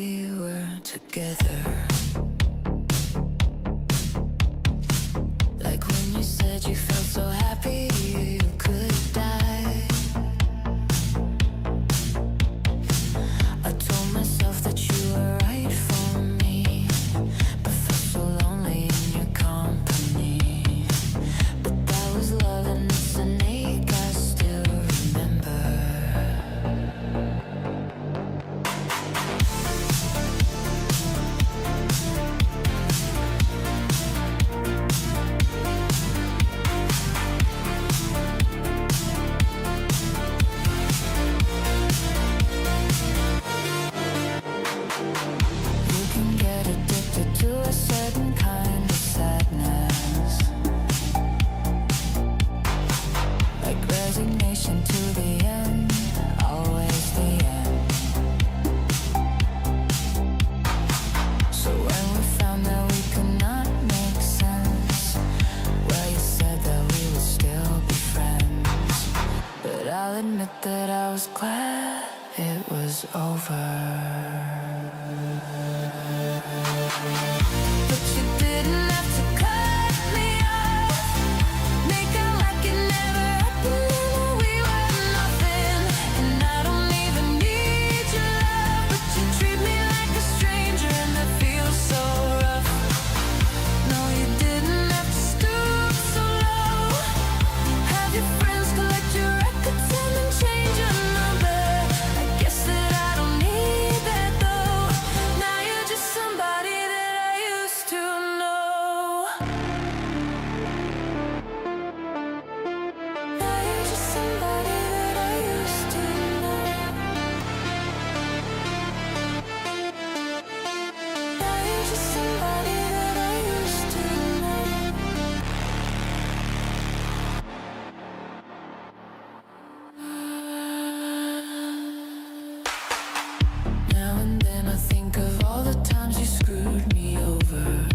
we were together. Like when you said you felt so happy you could die. I told myself that you were right for me, but felt so lonely in your company. But that was love and it's an ache I still remember. You can get addicted to a certain kind of sadness, like resignation to the end, always the end. So when we found that we could not make sense, well, you said that we would still be friends. But I'll admit that I was glad it was over. But you didn't have to cut me off, make out like it never happened and we were nothing. And I don't even need your love, but you treat me like a stranger and that feels so rough. No, you didn't have to stoop so low, have your friends collect your records and then change your number. I guess that I don't need that though. Now you're just somebody that I used to know. Now you're just somebody that I used to know. Now you're just somebody that I used to know. Now and then I think of all the times you screwed me over,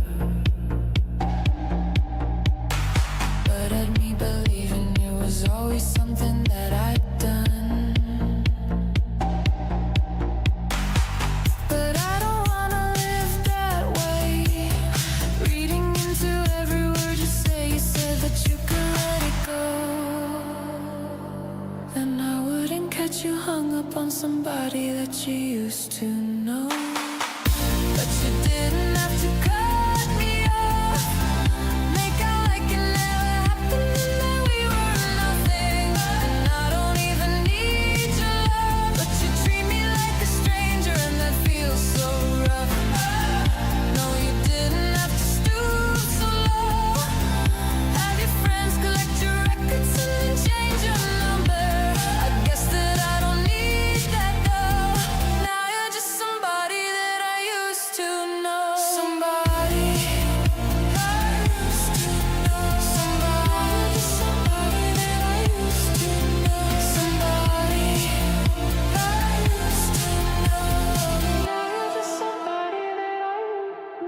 but had me believing it was always something that I'd done. But I don't wanna live that way, reading into every word you say. You said that you could let it go, then I wouldn't catch you hung up on somebody that you used to know. But you didn't have to cut me off, make out like it never happened and that we were nothing. And I don't even need your love, but you treat me like a stranger and that feels so rough. No, you didn't have to stoop so low, have your friends collect your records and then change your number. I guess that I don't need that though. Now you're just somebody that I used to know. Somebody I used to know. Somebody that I used to know. Somebody I used to know. Now you're just somebody that I used to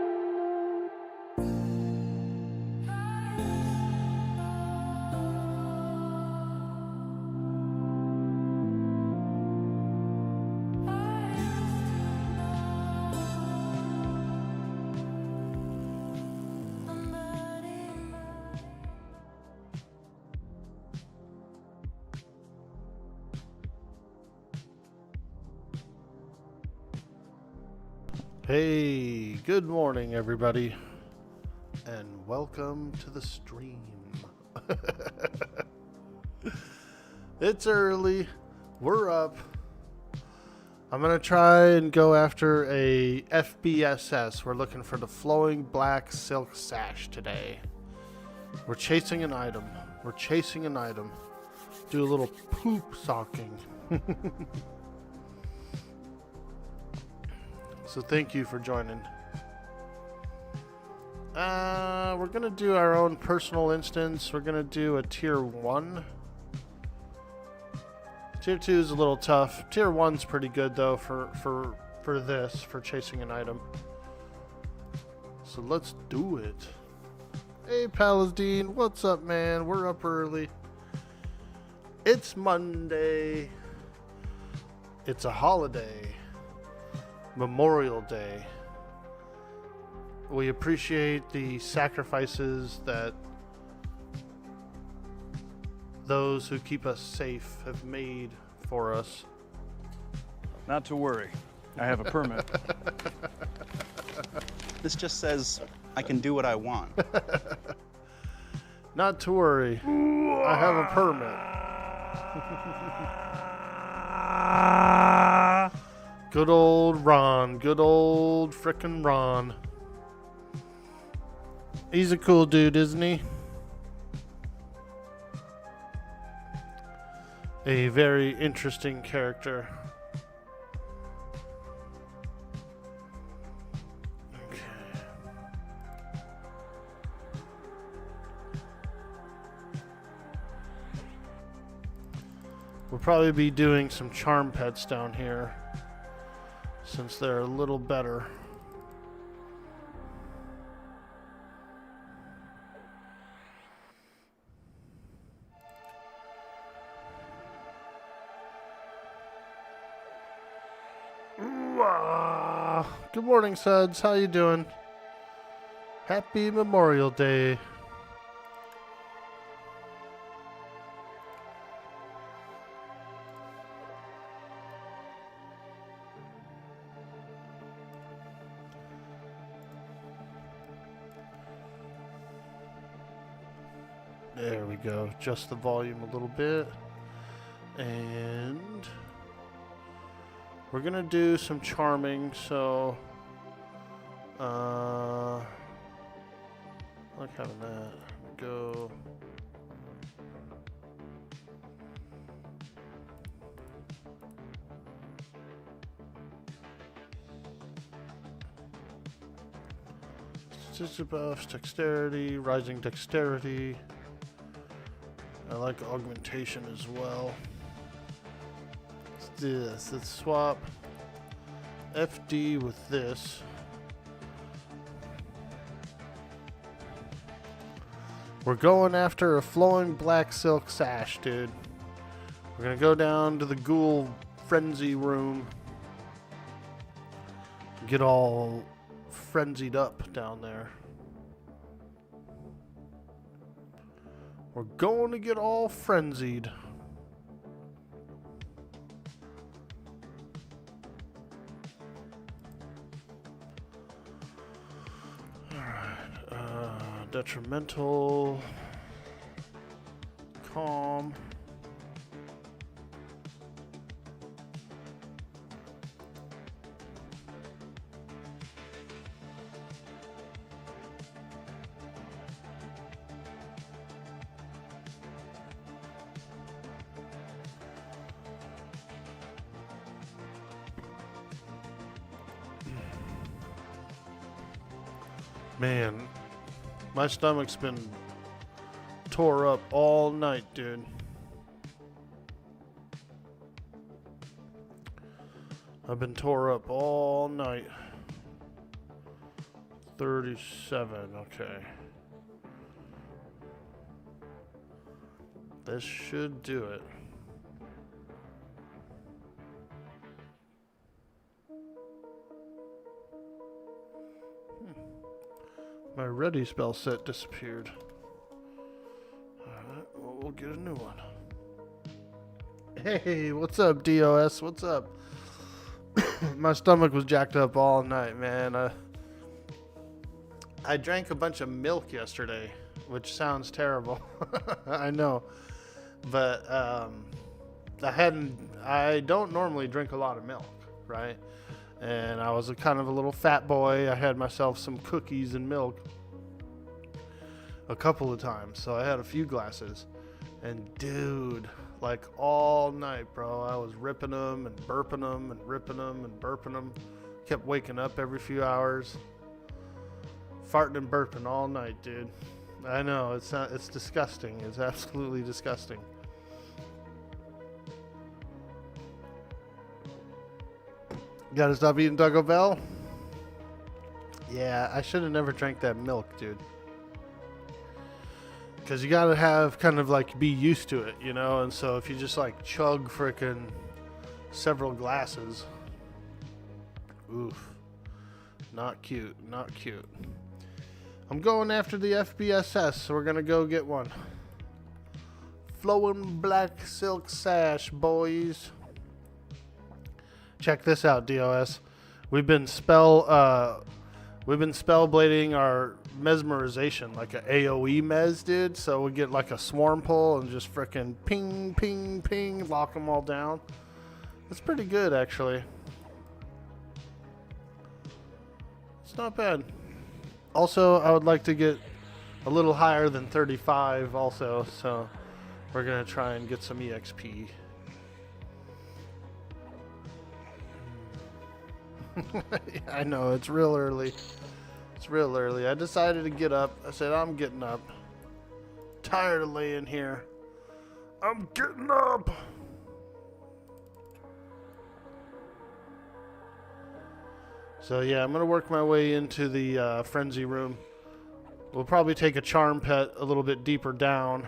Hey, good morning, everybody, and welcome to the stream. It's early, we're up. I'm gonna try and go after a FBSS. We're looking for the flowing black silk sash today. We're chasing an item. Do a little poop socking. So thank you for joining. We're gonna do our own personal instance. We're gonna do a tier 1. Tier 2 is a little tough. Tier 1's pretty good though for chasing an item. So let's do it. Hey Paladine, what's up, man? We're up early. It's Monday. It's a holiday. Memorial Day. We appreciate the sacrifices that those who keep us safe have made for us. Not to worry. I have a permit. This just says I can do what I want. Not to worry. I have a permit. Good old Ron. Good old frickin' Ron. He's a cool dude, isn't he? A very interesting character. Okay. We'll probably be doing some charm pets down here, since they're a little better. Good morning, Suds. How you doing? Happy Memorial Day. There we go. Adjust the volume a little bit. And we're going to do some charming, so I like having that. Go. Statistic buffs, dexterity, rising dexterity. I like augmentation as well. Let's do this. Let's swap FD with this. We're going after a flowing black silk sash, dude. We're gonna go down to the ghoul frenzy room. Get all frenzied up down there. We're going to get all frenzied. Alright, detrimental, calm. Man, my stomach's been tore up all night, dude. I've been tore up all night. 37, okay. This should do it. My ready spell set disappeared. Alright, well, we'll get a new one. Hey, what's up, DOS? What's up? My stomach was jacked up all night, man. I drank a bunch of milk yesterday, which sounds terrible. I know. But I don't normally drink a lot of milk, right? And I was a kind of a little fat boy. I had myself some cookies and milk a couple of times. So I had a few glasses. And dude, like all night, bro, I was ripping them and burping them and ripping them and burping them. Kept waking up every few hours. Farting and burping all night, dude. I know, it's disgusting. It's absolutely disgusting. Gotta stop eating Taco Bell? Yeah, I should have never drank that milk, dude. Because you gotta have kind of like be used to it, you know? And so if you just like chug frickin' several glasses, Oof. Not cute. Not cute. I'm going after the FBSS, so we're going to go get one. Flowing black silk sash, boys. Check this out, DOS. We've been spell blading our mesmerization like a AoE mez, dude. So we get like a swarm pull and just frickin' ping, ping, ping, lock them all down. It's pretty good, actually. It's not bad. Also, I would like to get a little higher than 35 also, so we're going to try and get some EXP. I know, it's real early. It's real early. I decided to get up. I said, I'm getting up. Tired of laying here. I'm getting up. So yeah, I'm going to work my way into the frenzy room. We'll probably take a charm pet a little bit deeper down.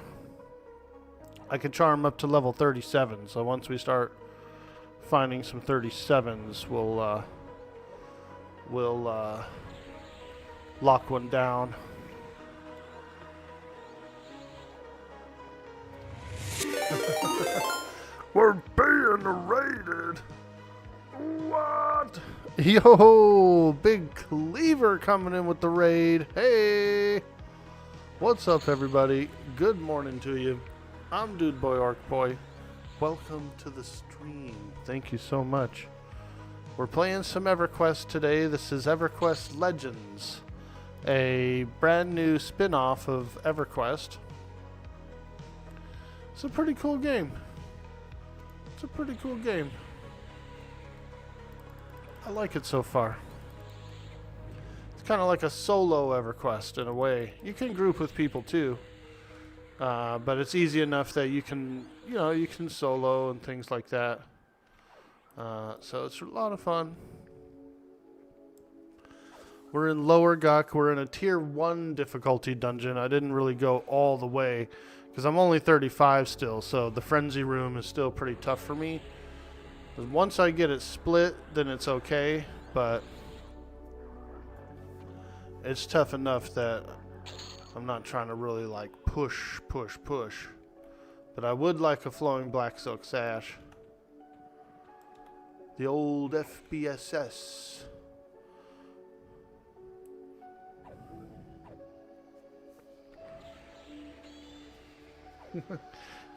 I can charm up to level 37, so once we start finding some 37s, we'll lock one down. We're being raided. What? Yo, big cleaver coming in with the raid. Hey, what's up, everybody? Good morning to you. I'm Dude Boy Orkboy. Welcome to the stream. Thank you so much. We're playing some Everquest today. This is Everquest Legends, a brand new spin-off of Everquest. It's a pretty cool game. It's a pretty cool game. I like it so far. It's kind of like a solo Everquest in a way. You can group with people too, but it's easy enough that you can solo and things like that. So it's a lot of fun. We're in Lower Guck. We're in a tier 1 difficulty dungeon. I didn't really go all the way because I'm only 35 still, so the frenzy room is still pretty tough for me. Once I get it split, then it's okay, but it's tough enough that I'm not trying to really like push. But I would like a flowing black silk sash. The old FBSS.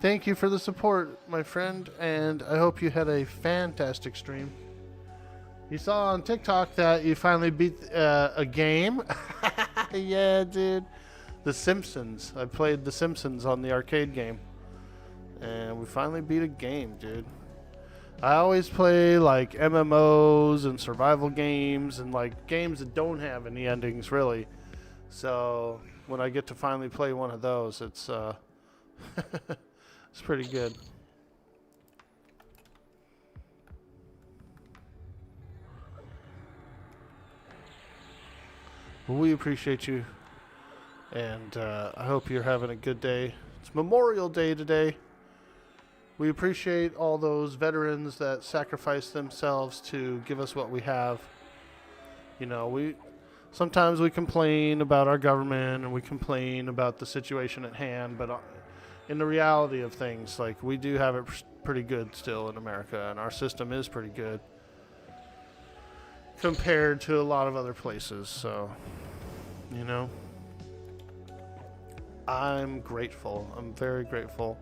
Thank you for the support, my friend, and I hope you had a fantastic stream. You saw on TikTok that you finally beat a game. Yeah, dude. The Simpsons. I played The Simpsons on the arcade game. And we finally beat a game, dude. I always play like MMOs and survival games and like games that don't have any endings, really. So when I get to finally play one of those, it's it's pretty good. Well, we appreciate you, and I hope you're having a good day. It's Memorial Day today. We appreciate all those veterans that sacrifice themselves to give us what we have. You know, sometimes we complain about our government and we complain about the situation at hand, but in the reality of things, like, we do have it pretty good still in America, and our system is pretty good compared to a lot of other places. So, you know, I'm grateful. I'm very grateful.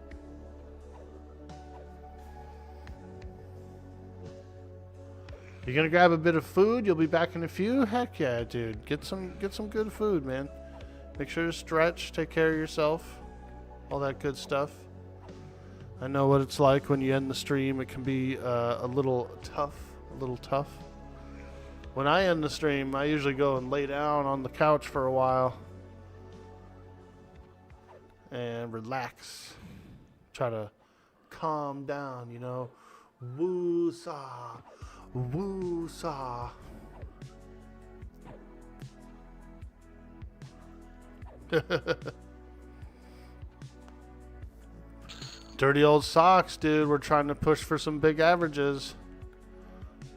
You're gonna grab a bit of food? You'll be back in a few? Heck yeah, dude. Get some good food, man. Make sure to stretch, take care of yourself. All that good stuff. I know what it's like when you end the stream. It can be a little tough. When I end the stream, I usually go and lay down on the couch for a while and relax. Try to calm down, you know. Woo-saw. Woo-saw. Dirty old socks, dude. We're trying to push for some big averages.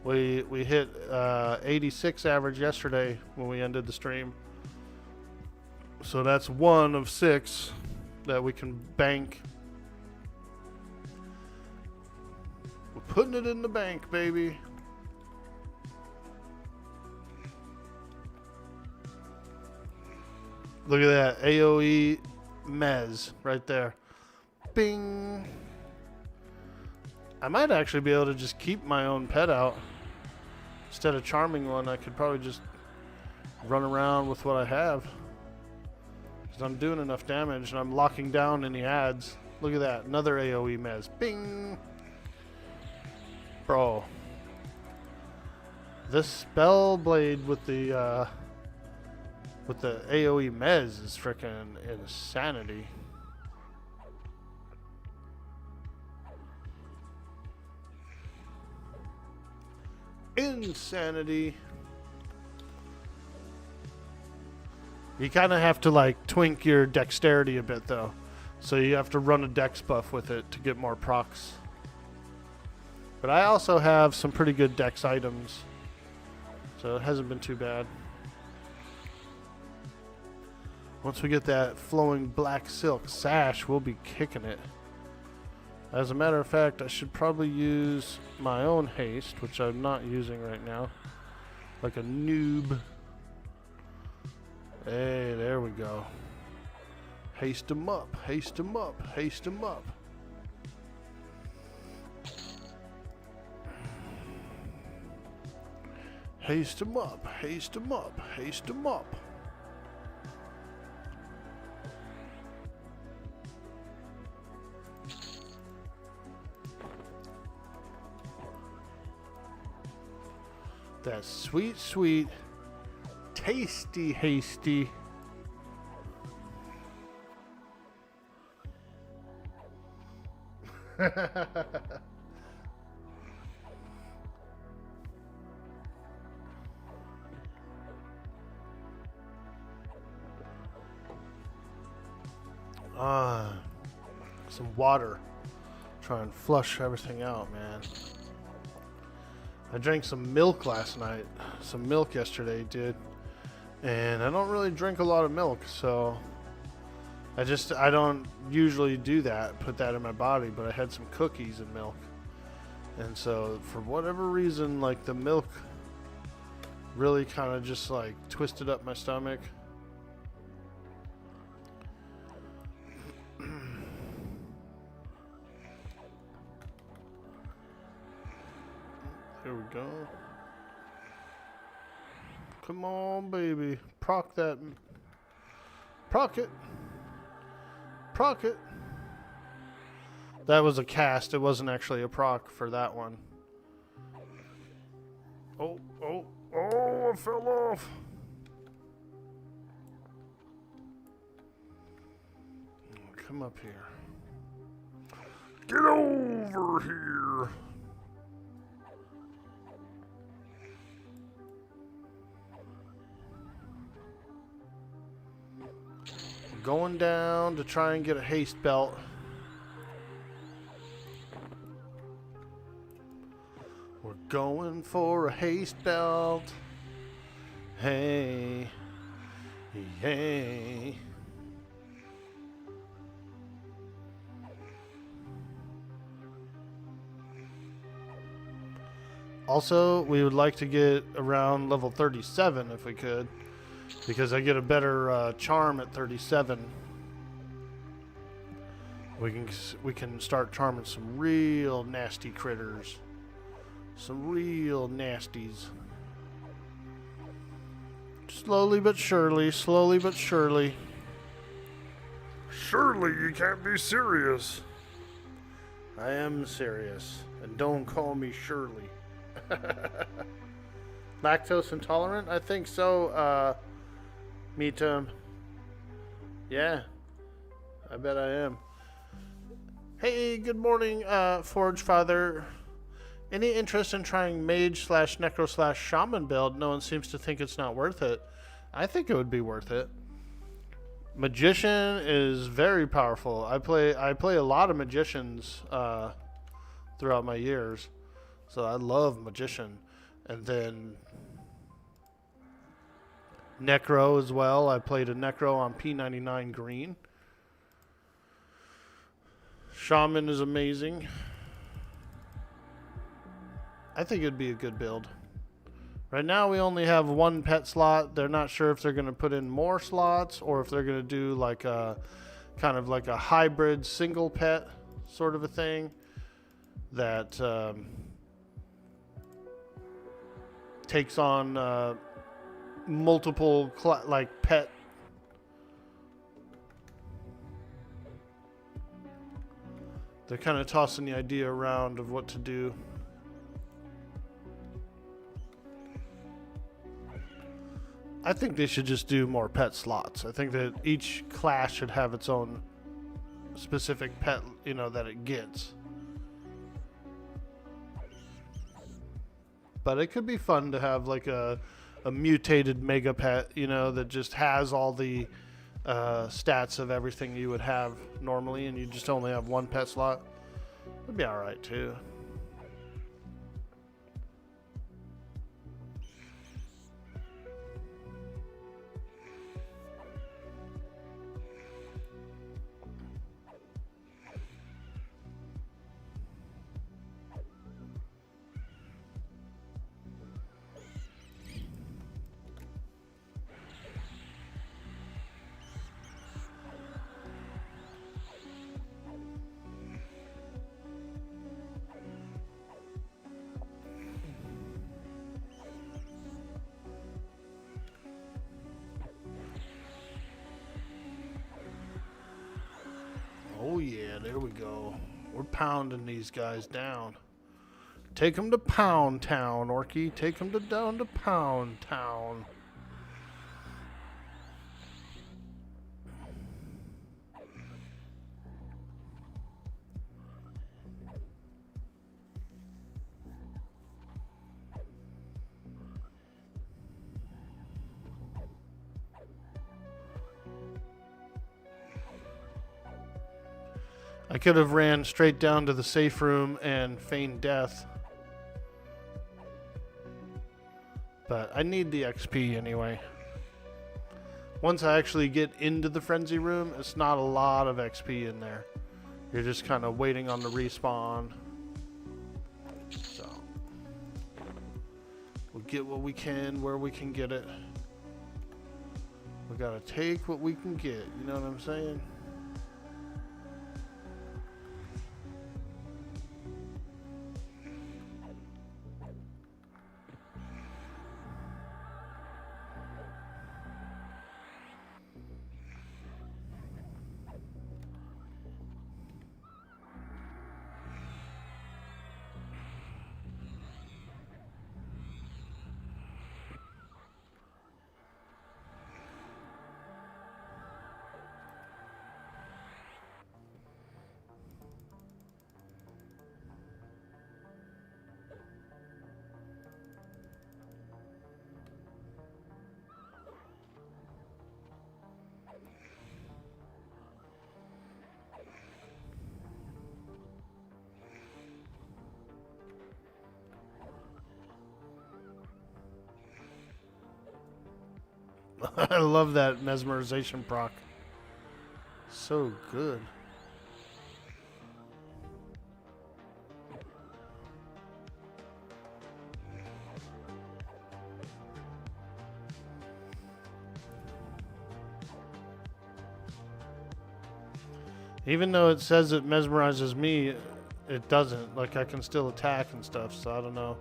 We hit 86 average yesterday when we ended the stream. So that's 1 of 6 that we can bank. We're putting it in the bank, baby. Look at that AOE Mez right there. Bing. I might actually be able to just keep my own pet out. Instead of charming one, I could probably just run around with what I have. Because I'm doing enough damage and I'm locking down any ads. Look at that. Another AOE Mez. Bing. Bro. This spell blade with the AOE Mez is freaking insanity. Insanity. You kind of have to like twink your dexterity a bit though. So you have to run a dex buff with it to get more procs. But I also have some pretty good dex items. So it hasn't been too bad. Once we get that flowing black silk sash, we'll be kicking it. As a matter of fact, I should probably use my own haste, which I'm not using right now. Like a noob. Hey, there we go. Haste him up, haste him up, haste him up. Haste him up, haste him up, haste him up. That sweet, sweet, tasty, hasty. Some water. Try and flush everything out, man. I drank some milk last night. Some milk yesterday, dude. And I don't really drink a lot of milk, so I don't usually do that, put that in my body, but I had some cookies and milk. And so for whatever reason, like the milk really kind of just like twisted up my stomach. Here we go. Come on, baby. Proc that. Proc it. Proc it. That was a cast. It wasn't actually a proc for that one. Oh, oh, oh, I fell off. Come up here. Get over here. Going down to try and get a haste belt. We're going for a haste belt. Hey, hey. Also, we would like to get around level 37 if we could. Because I get a better charm at 37. We can start charming some real nasty critters. Some real nasties. Slowly but surely, slowly but surely. Surely you can't be serious. I am serious. And don't call me Shirley. Lactose intolerant? I think so, me too. Yeah, I bet I am. Hey, good morning, Forge Father. Any interest in trying mage / necro / shaman build? No one seems to think it's not worth it. I think it would be worth it. Magician is very powerful. I play a lot of magicians throughout my years, so I love magician. And then Necro as well. I played a Necro on P99 green. Shaman is amazing. I think it'd be a good build. Right now we only have one pet slot. They're not sure if they're going to put in more slots or if they're going to do like a kind of like a hybrid single pet sort of a thing that takes on multiple like pet. They're kind of tossing the idea around of what to do. I think they should just do more pet slots. I think that each class should have its own specific pet, you know, that it gets. But it could be fun to have like a mutated mega pet, you know, that just has all the stats of everything you would have normally, and you just only have one pet slot. It'd be alright too. Oh yeah, there we go. We're pounding these guys down. Take them to Pound Town, Orky. Take them down to Pound Town. I could have ran straight down to the safe room and feigned death. But I need the XP anyway. Once I actually get into the frenzy room, it's not a lot of XP in there. You're just kind of waiting on the respawn. So we'll get what we can where we can get it. We gotta take what we can get, you know what I'm saying? I love that mesmerization proc. So good. Even though it says it mesmerizes me, it doesn't. Like, I can still attack and stuff, so I don't know.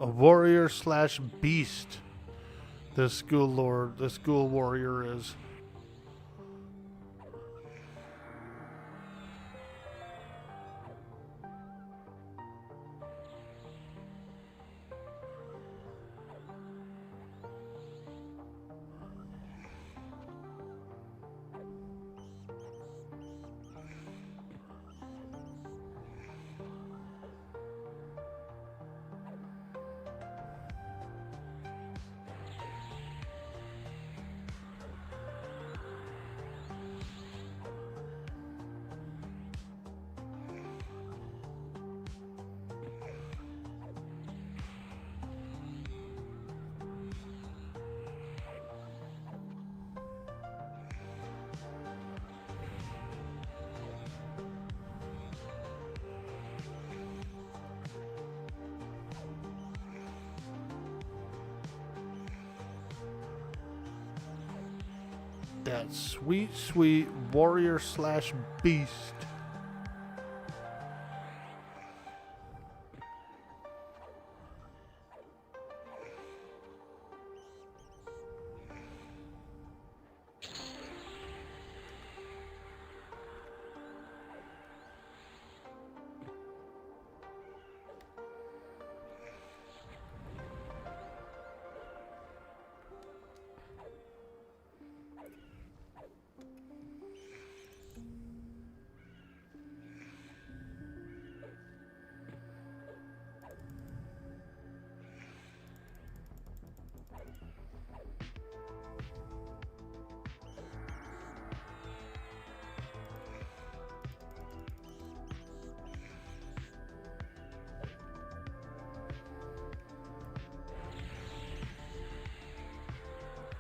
A warrior slash beast. The school warrior is. that sweet, sweet warrior slash beast.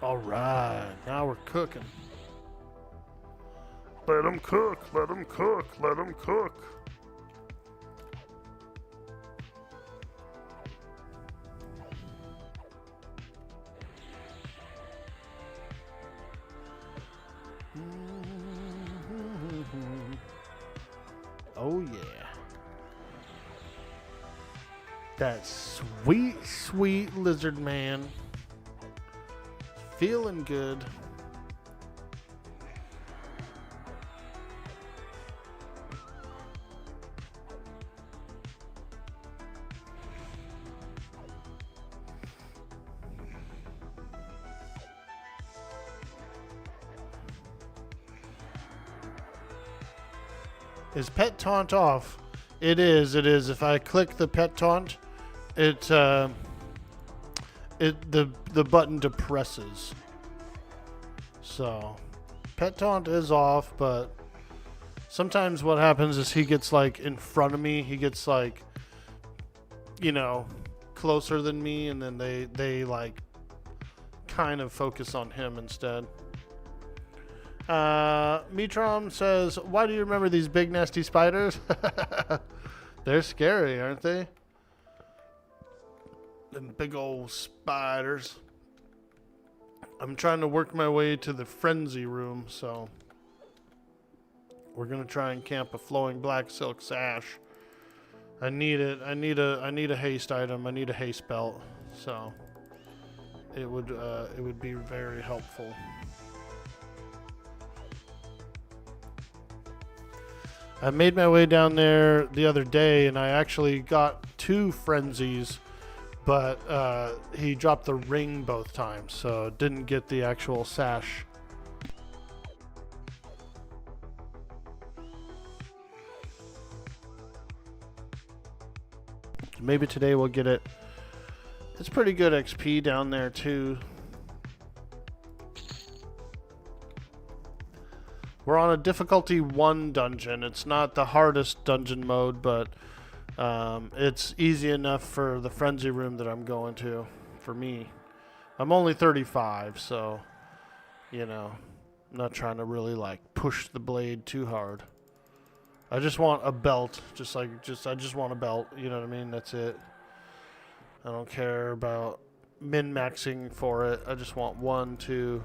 All right, now we're cooking. Let them cook, let them cook, let them cook. Oh yeah. That sweet, sweet lizard man. Feeling good. Is pet taunt off? It is. It is. If I click the pet taunt, the button depresses. So pet taunt is off, but sometimes what happens is he gets like in front of me. He gets like, you know, closer than me, and then they like kind of focus on him instead. Mitrom says, why do you remember these big nasty spiders? They're scary, aren't they? Them big old spiders. I'm trying to work my way to the frenzy room, so we're gonna try and camp a flowing black silk sash. I need it. I need a haste item. I need a haste belt, so it would be very helpful. I made my way down there the other day, and I actually got 2 frenzies, but he dropped the ring both times, so didn't get the actual sash. Maybe today we'll get it. It's pretty good XP down there too. We're on a difficulty 1 dungeon. It's not the hardest dungeon mode, but it's easy enough for the frenzy room that I'm going to, for me. I'm only 35, so, you know, I'm not trying to really like push the blade too hard. I just want a belt, I just want a belt, you know what I mean? That's it. I don't care about min-maxing for it. I just want one to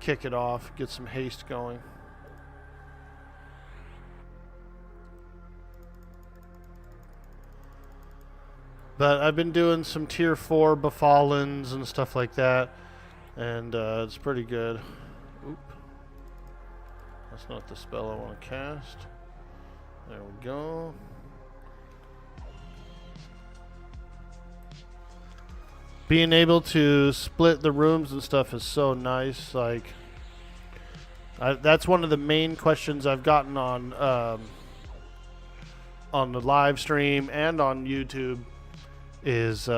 kick it off, get some haste going. But I've been doing some tier 4 Befallens and stuff like that, and it's pretty good. Oop. That's not the spell I want to cast. There we go. Being able to split the rooms and stuff is so nice. Like, that's one of the main questions I've gotten on the live stream and on YouTube. Is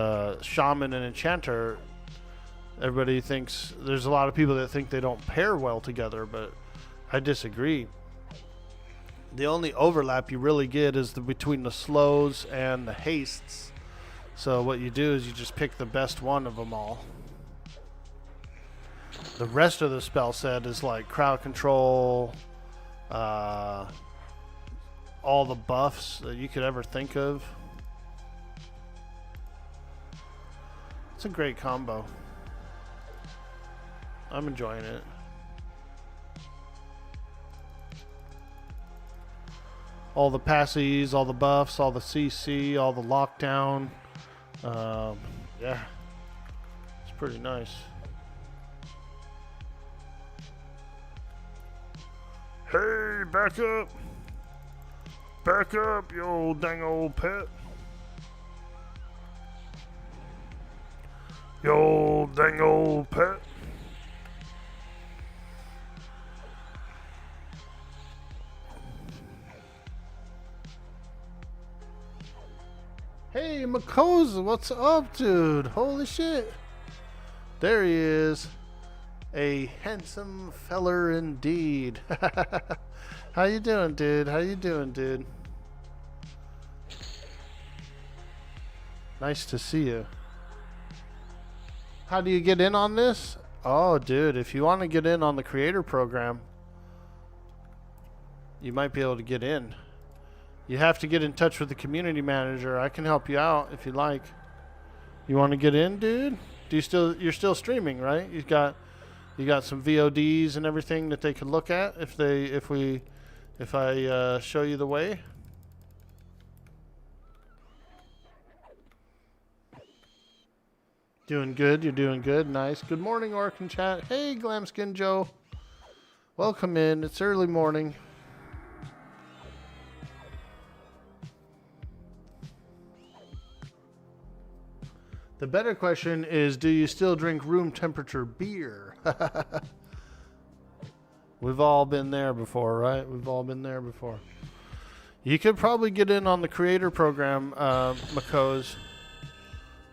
Shaman and Enchanter. Everybody thinks, there's a lot of people that think they don't pair well together, but I disagree. The only overlap you really get is between the slows and the hastes. So what you do is you just pick the best one of them all. The rest of the spell set is like crowd control, all the buffs that you could ever think of. It's a great combo. I'm enjoying it. all the passies, all the buffs, all the CC, all the lockdown. Yeah, it's pretty nice. Hey, back up! Back up, you old dang old pet. You old dang old pet. Hey, Makosa, what's up, dude? Holy shit. There he is. A handsome feller indeed. How you doing, dude? How you doing, dude? Nice to see you. How do you get in on this? Oh, dude, if you want to get in on the creator program, you might be able to get in. You have to get in touch with the community manager. I can help you out if you like. You want to get in, dude? You're still streaming, right? You got some VODs and everything that they could look at if I show you the way. Doing good. You're doing good. Nice. Good morning, Orc and chat. Hey, Glamskin Joe. Welcome in. It's early morning. The better question is, do you still drink room temperature beer? We've all been there before, right? We've all been there before. You could probably get in on the creator program, Makos.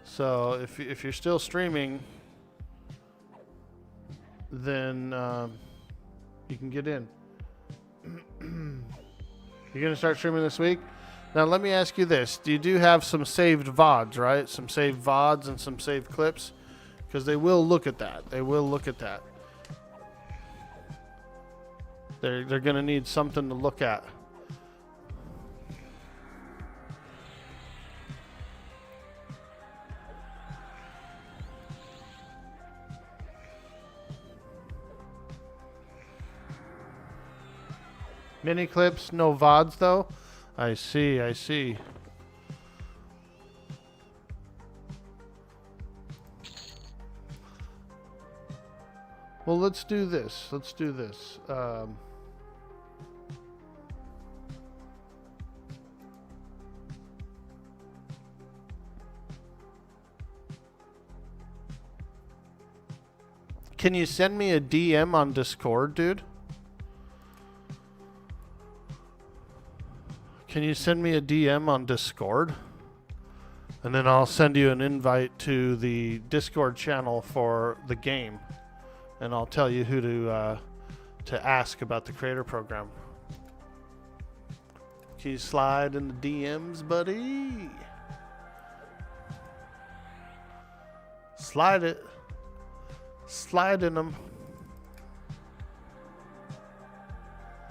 So if you're still streaming, then you can get in. You're going to start streaming this week? Now, let me ask you this. You do have some saved VODs, right? Some saved VODs and some saved clips? Because they will look at that. They will look at that. They're going to need something to look at. Mini clips, no VODs, though? I see, I see. Well, let's do this. Let's do this. Can you send me a DM on Discord, dude? Can you send me a DM on Discord? And then I'll send you an invite to the Discord channel for the game. And I'll tell you who to ask about the creator program. Can you slide in the DMs, buddy? Slide it. Slide in them.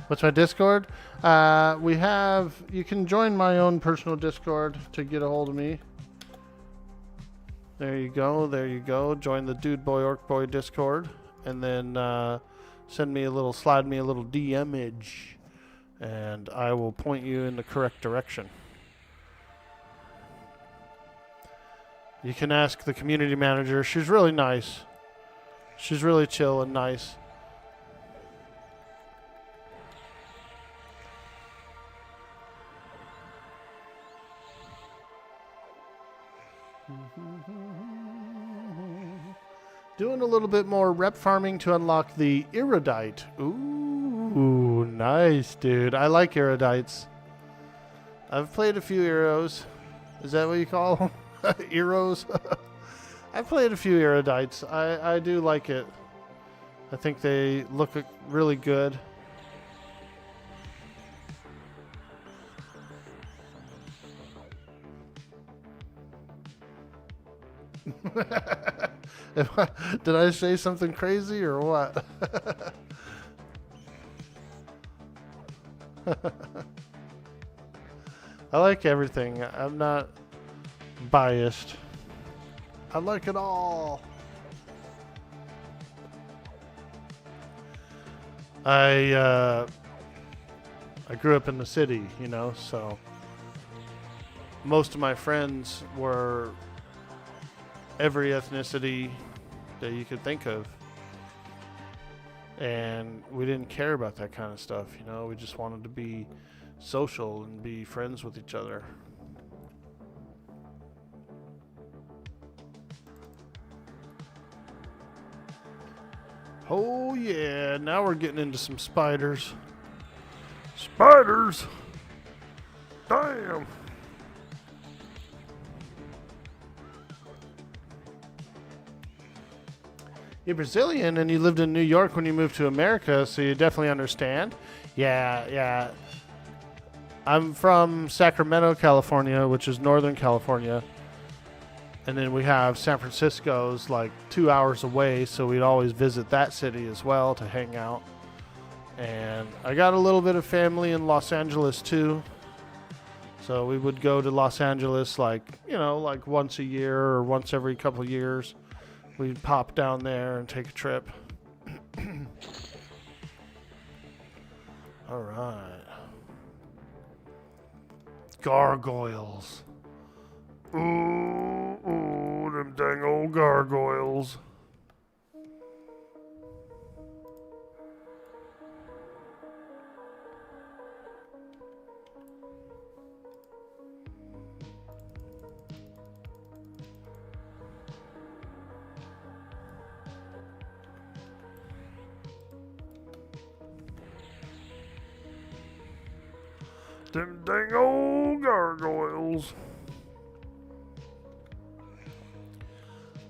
What's my Discord? You can join my own personal Discord to get a hold of me. There you go, there you go. Join the Dude Boy Orkboy Discord. And then slide me a little DM-age. And I will point you in the correct direction. You can ask the community manager. She's really nice. She's really chill and nice. Doing a little bit more rep farming to unlock the Erudite. Ooh, nice, dude. I like Erudites. I've played a few Eros. Is that what you call them? Eros? I've played a few Erudites. I do like it. I think they look really good. Did I say something crazy or what? I like everything. I'm not biased. I like it all. I I grew up in the city, you know, so most of my friends were every ethnicity that you could think of. And we didn't care about that kind of stuff, you know. We just wanted to be social and be friends with each other. Oh yeah, now we're getting into some spiders. Spiders! Damn! You're Brazilian and you lived in New York when you moved to America, so you definitely understand. Yeah. I'm from Sacramento, California, which is Northern California. And then we have San Francisco's like 2 hours away, so we'd always visit that city as well to hang out. And I got a little bit of family in Los Angeles too. So we would go to Los Angeles like once a year or once every couple of years. We'd pop down there and take a trip. All right. Gargoyles. Ooh, them dang old gargoyles. Them dang old gargoyles.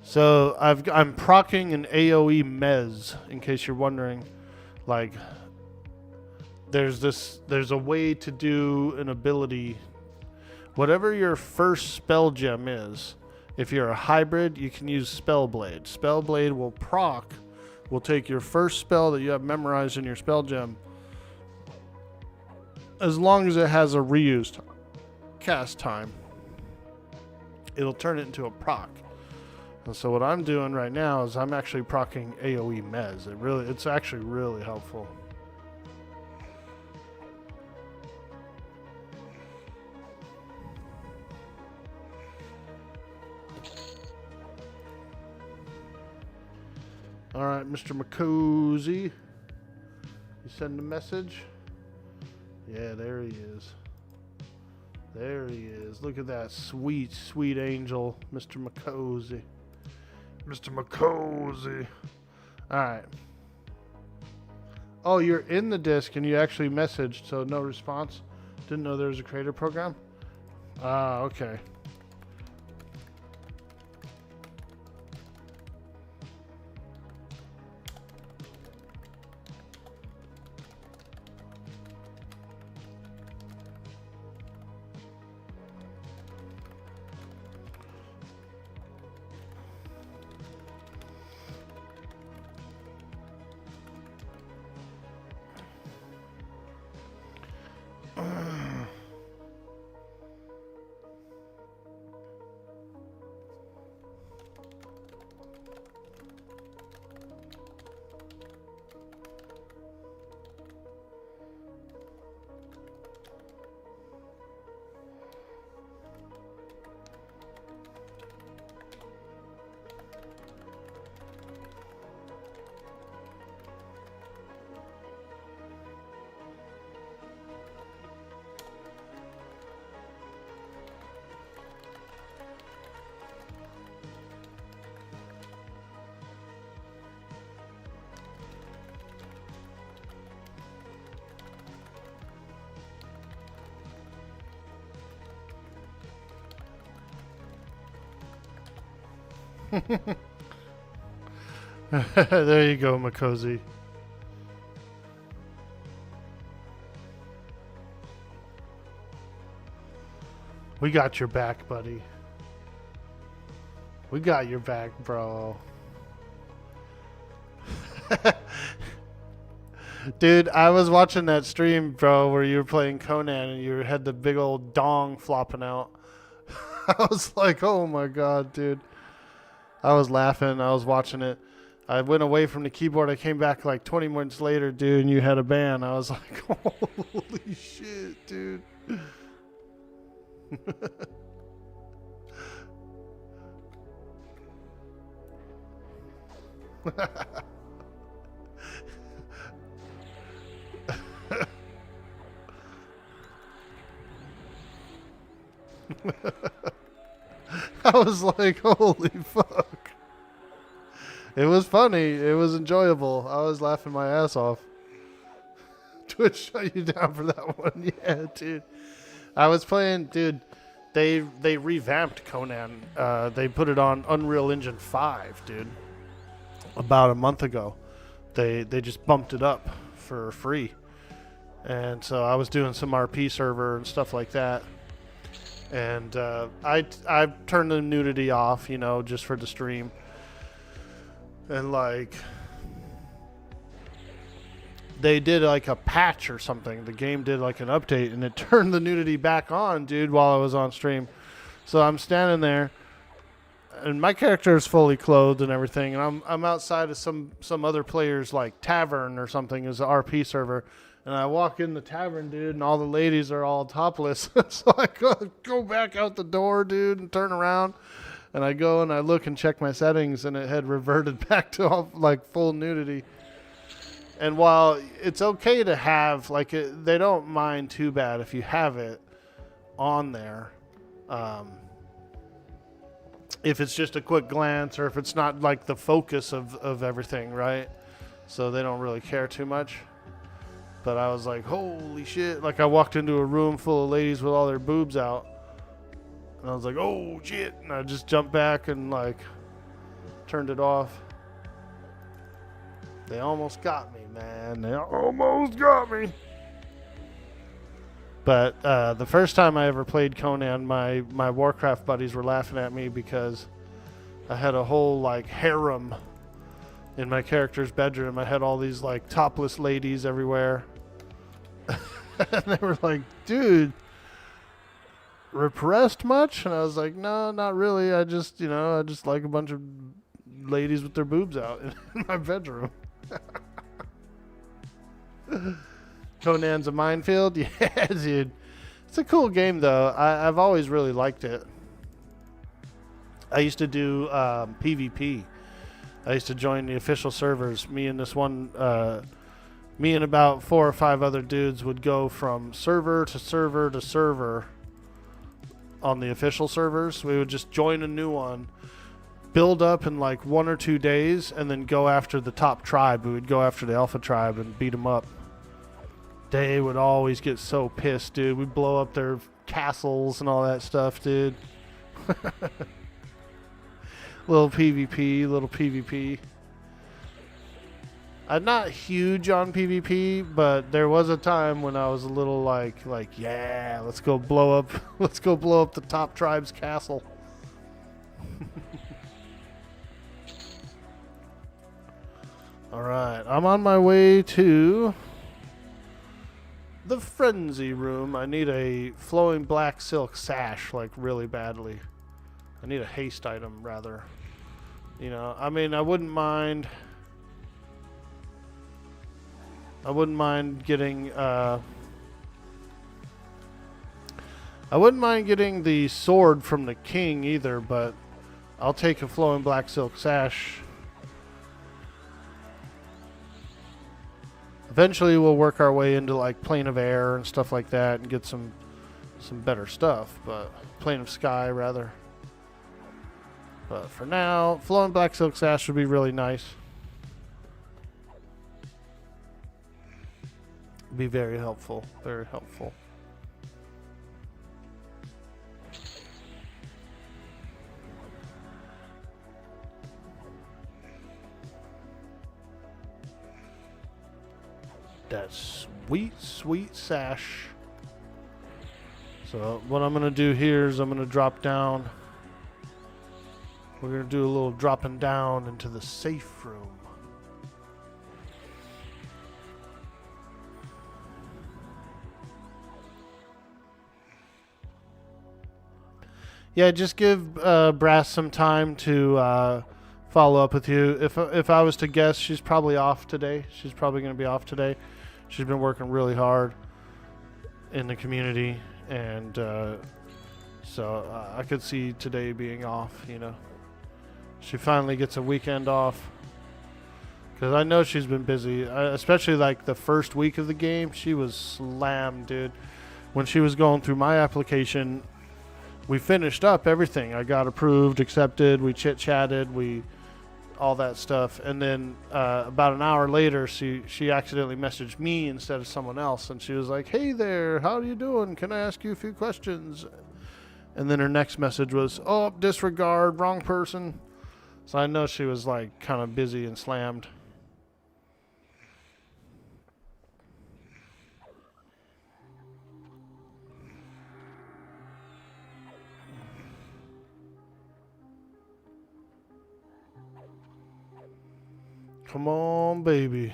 So I'm procking an AOE Mez, in case you're wondering. Like, there's a way to do an ability. Whatever your first spell gem is, if you're a hybrid, you can use Spellblade. Spellblade will take your first spell that you have memorized in your spell gem, as long as it has a reused cast time, it'll turn it into a proc. And so what I'm doing right now is I'm actually procking AOE Mez. It's actually really helpful. All right, Mr. McCozy, you send a message. Yeah, there he is. There he is. Look at that sweet, sweet angel, Mr. McCozy. Mr. McCozy. All right. Oh, you're in the disc and you actually messaged, so no response. Didn't know there was a creator program. Ah, okay. There you go, Makozy. We got your back, buddy. We got your back, bro. Dude, I was watching that stream, bro, where you were playing Conan and you had the big old dong flopping out. I was like, oh my god, dude. I was laughing. I was watching it. I went away from the keyboard. I came back like 20 minutes later, dude, and you had a ban. I was like, holy shit, dude. I was like, holy fuck. It was funny. It was enjoyable. I was laughing my ass off. Twitch shut you down for that one. Yeah, dude. I was playing, dude. They revamped Conan. They put it on Unreal Engine 5, dude. About a month ago. They just bumped it up for free. And so I was doing some RP server and stuff like that. And I turned the nudity off, you know, just for the stream. And like, they did like a patch or something. The game did like an update, and it turned the nudity back on, dude, while I was on stream. So I'm standing there, and my character is fully clothed and everything, and I'm outside of some other player's like tavern or something, as an RP server. And I walk in the tavern, dude, and all the ladies are all topless. So I go back out the door, dude, and turn around. And I go and I look and check my settings, and it had reverted back to all, like, full nudity. And while it's okay to have, like, they don't mind too bad if you have it on there. If it's just a quick glance, or if it's not, like, the focus of everything, right? So they don't really care too much. But I was like, holy shit. Like, I walked into a room full of ladies with all their boobs out. And I was like, oh, shit. And I just jumped back and, like, turned it off. They almost got me, man. They almost got me. But the first time I ever played Conan, my Warcraft buddies were laughing at me because I had a whole, like, harem in my character's bedroom. I had all these, like, topless ladies everywhere. And they were like, dude, repressed much? And I was like, no, not really. I just like a bunch of ladies with their boobs out in my bedroom. Conan's a minefield? Yeah, dude. It's a cool game, though. I've always really liked it. I used to do PvP. I used to join the official servers. Me and about 4 or 5 other dudes would go from server to server to server on the official servers. We would just join a new one, build up in like 1 or 2 days, and then go after the top tribe. We would go after the alpha tribe and beat them up. They would always get so pissed, dude. We'd blow up their castles and all that stuff, dude. Little PvP. I'm not huge on PvP, but there was a time when I was a little like, yeah, let's go blow up the top tribe's castle. All right, I'm on my way to the frenzy room. I need a flowing black silk sash, like, really badly. I need a haste item, rather. You know, I mean, I wouldn't mind getting the sword from the king either, but I'll take a flowing black silk sash. Eventually we'll work our way into like Plane of Air and stuff like that and get some better stuff, but Plane of Sky rather. But for now, flowing black silk sash would be really nice. Be very helpful. Very helpful. That sweet, sweet sash. So what I'm going to do here is I'm going to drop down. We're going to do a little dropping down into the safe room. Yeah, just give Brass some time to follow up with you. If I was to guess, she's probably off today. She's probably going to be off today. She's been working really hard in the community, and so I could see today being off, you know. She finally gets a weekend off. Because I know she's been busy, especially like the first week of the game. She was slammed, dude. When she was going through my application, we finished up everything. I got approved, accepted, we chit-chatted, all that stuff. And then about an hour later, she accidentally messaged me instead of someone else. And she was like, hey there, how are you doing? Can I ask you a few questions? And then her next message was, oh, disregard, wrong person. So I know she was like kind of busy and slammed. Come on, baby.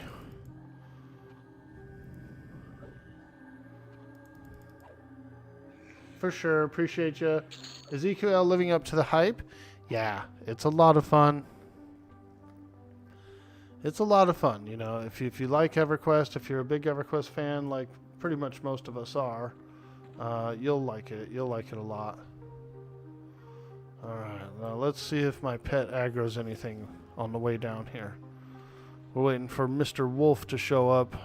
For sure. Appreciate you. Is EQL living up to the hype? Yeah, it's a lot of fun. It's a lot of fun, you know. If you like EverQuest, if you're a big EverQuest fan, like pretty much most of us are, you'll like it. You'll like it a lot. All right, now let's see if my pet aggro's anything on the way down here. We're waiting for Mr. Wolf to show up.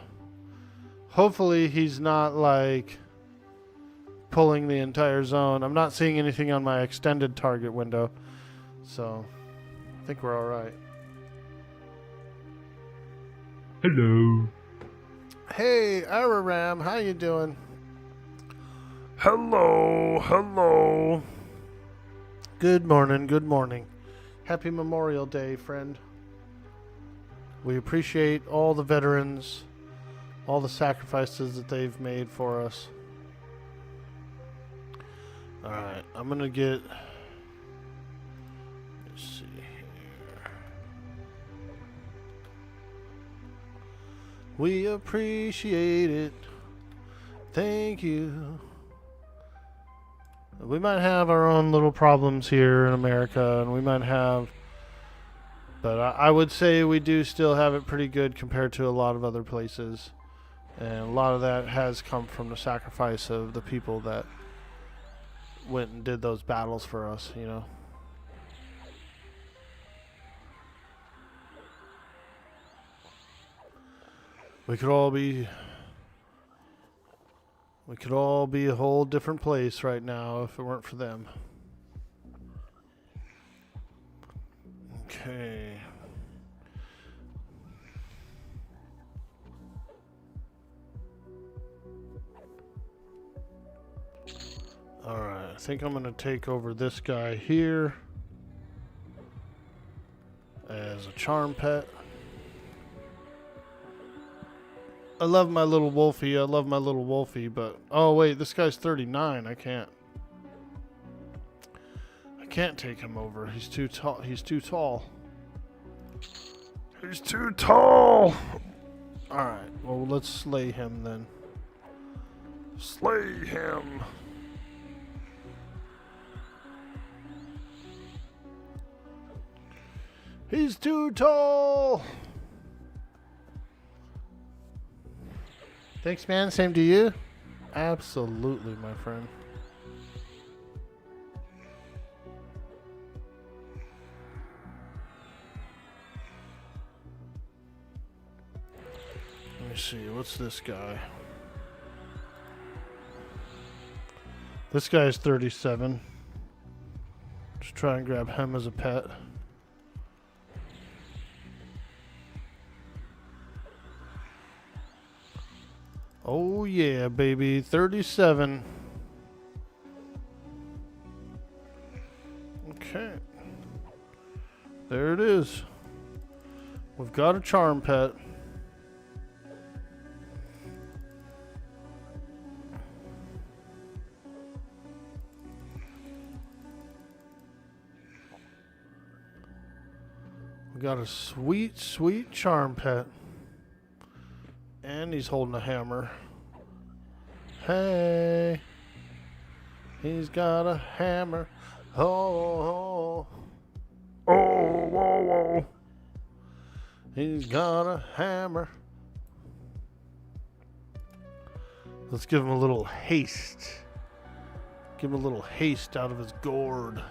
Hopefully he's not like pulling the entire zone. I'm not seeing anything on my extended target window, so I think we're all right. Hello. Hey, Araram, how you doing? Hello. Good morning, good morning. Happy Memorial Day, friend. We appreciate all the veterans, all the sacrifices that they've made for us. Alright, I'm gonna get... Let's see here. We appreciate it. Thank you. We might have our own little problems here in America, and we might have... But I would say we do still have it pretty good compared to a lot of other places. And a lot of that has come from the sacrifice of the people that went and did those battles for us, you know. We could all be a whole different place right now if it weren't for them. Okay. Alright, I think I'm going to take over this guy here as a charm pet. I love my little Wolfie. But oh wait, this guy's 39. I can't take him over. He's too tall. He's too tall. Alright, well, let's slay him then. Slay him. He's too tall. Thanks, man. Same to you. Absolutely, my friend. Let me see. What's this guy? This guy is 37. Just try and grab him as a pet. Oh yeah, baby, 37. Okay. There it is. We've got a charm pet. We got a sweet, sweet charm pet. And he's holding a hammer. Hey, he's got a hammer. Oh, Oh, whoa, whoa. He's got a hammer. Let's give him a little haste. Give him a little haste out of his gourd.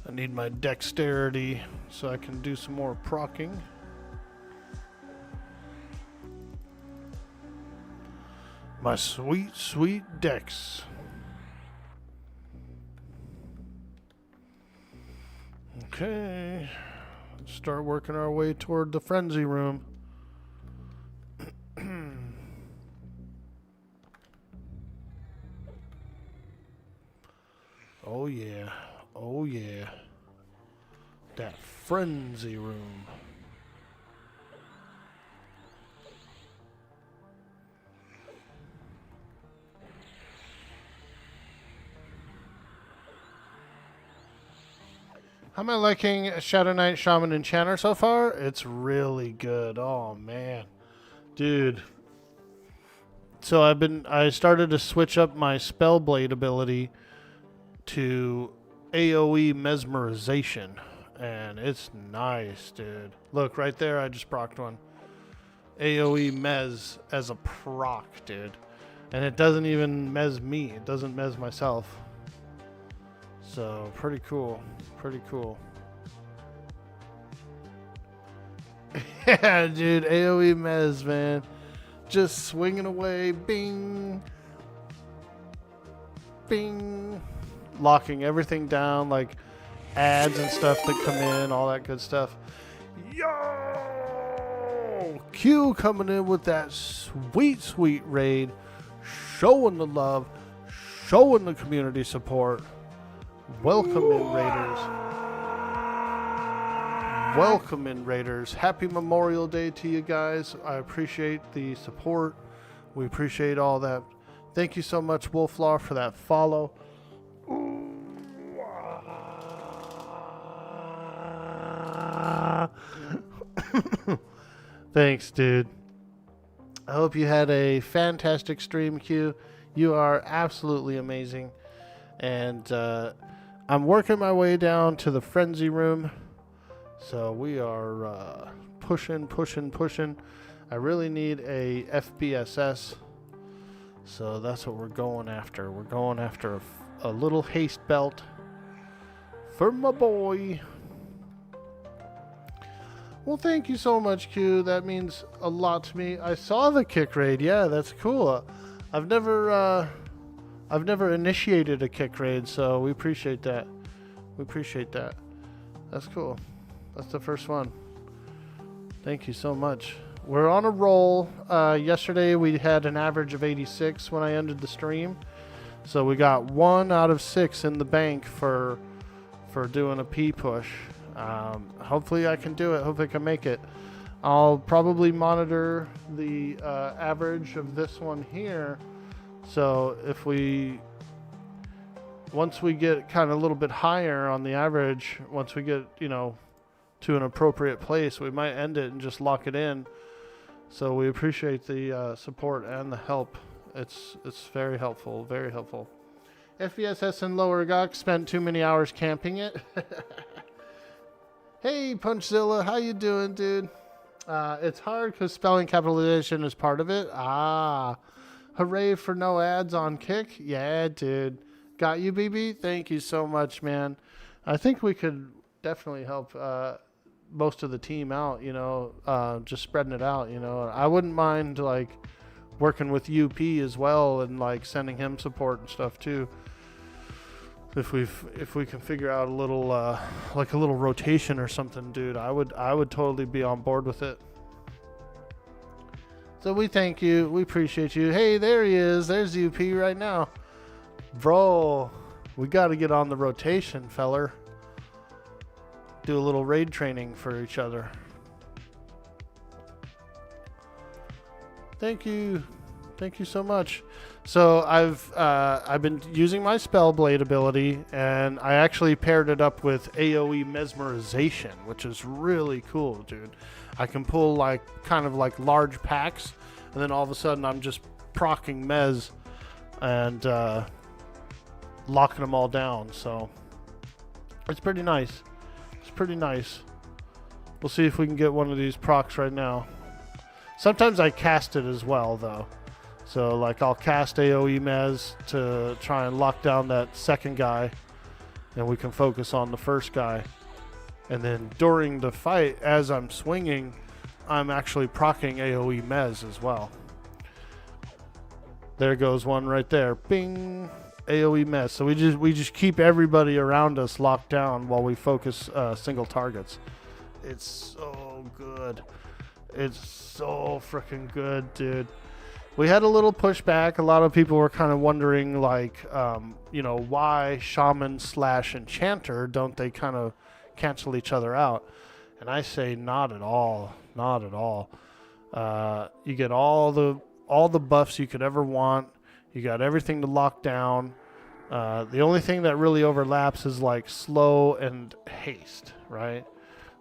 I need my dexterity so I can do some more procking. My sweet, sweet dex. Okay. Let's start working our way toward the frenzy room. Oh yeah. Oh yeah. That frenzy room. How am I liking Shadow Knight, Shaman, Enchanter so far? It's really good. Oh man. Dude. So I started to switch up my Spellblade ability to AoE mesmerization, and it's nice, dude. Look right there, I just procced one. AoE mez as a proc, dude, and it doesn't even mez me. It doesn't mez myself. So pretty cool, pretty cool. Yeah, dude, AoE mez, man, just swinging away, bing, bing. Locking everything down, like ads and stuff that come in, all that good stuff. Yo! Q coming in with that sweet, sweet raid, showing the love, showing the community support. Welcome in, Raiders. Welcome in, Raiders. Happy Memorial Day to you guys. I appreciate the support. We appreciate all that. Thank you so much, Wolflaw, for that follow. Thanks, dude. I hope you had a fantastic stream, Q. You are absolutely amazing. And I'm working my way down to the frenzy room. So we are pushing. I really need a FBSS. So that's what we're going after. We're going after a little haste belt for my boy. Well, thank you so much, Q. That means a lot to me. I saw the kick raid. Yeah, that's cool. I've never initiated a kick raid, so we appreciate that. We appreciate that. That's cool. That's the first one. Thank you so much. We're on a roll. Yesterday we had an average of 86 when I ended the stream. So we got 1 out of 6 in the bank for doing a P push. Hopefully I can do it. Hopefully I can make it. I'll probably monitor the average of this one here. So if once we get kind of a little bit higher on the average, once we get, to an appropriate place, we might end it and just lock it in. So we appreciate the support and the help. It's very helpful, very helpful. FBSS in Lower Gok spent too many hours camping it. Hey, Punchzilla, how you doing, dude? It's hard because spelling capitalization is part of it. Hooray for no ads on Kick. Yeah, dude. Got you, BB? Thank you so much, man. I think we could definitely help most of the team out, just spreading it out, I wouldn't mind, working with UP as well and, sending him support and stuff, too. If we can figure out a little, a little rotation or something, dude, I would totally be on board with it. So we thank you. We appreciate you. Hey, there he is. There's UP right now. Bro, we got to get on the rotation, feller. Do a little raid training for each other. Thank you. Thank you so much. So I've been using my spell blade ability, and I actually paired it up with AoE mesmerization, which is really cool, dude. I can pull like kind of like large packs, and then all of a sudden I'm just proccing mez and locking them all down. So it's pretty nice. It's pretty nice. We'll see if we can get one of these procs right now. Sometimes I cast it as well, though. So, like, I'll cast AoE Mez to try and lock down that second guy, and we can focus on the first guy. And then during the fight, as I'm swinging, I'm actually proccing AoE Mez as well. There goes one right there. Bing! AoE Mez. So we just keep everybody around us locked down while we focus single targets. It's so good. It's so freaking good, dude. We had a little pushback. A lot of people were kind of wondering, like, why Shaman / Enchanter, don't they kind of cancel each other out? And I say not at all. Not at all. You get all the buffs you could ever want. You got everything to lock down. The only thing that really overlaps is, like, slow and haste, right?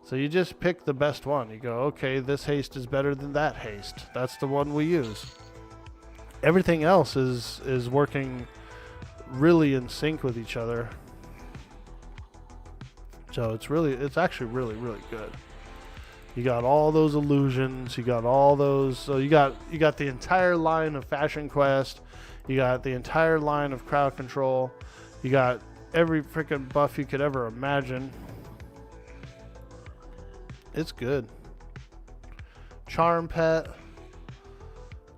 So you just pick the best one. You go, okay, this haste is better than that haste. That's the one we use. Everything else is working really in sync with each other. So it's actually really, really good. You got all those illusions, you got all those, so you got the entire line of Fashion Quest, you got the entire line of crowd control, you got every freaking buff you could ever imagine. It's good. Charm Pet.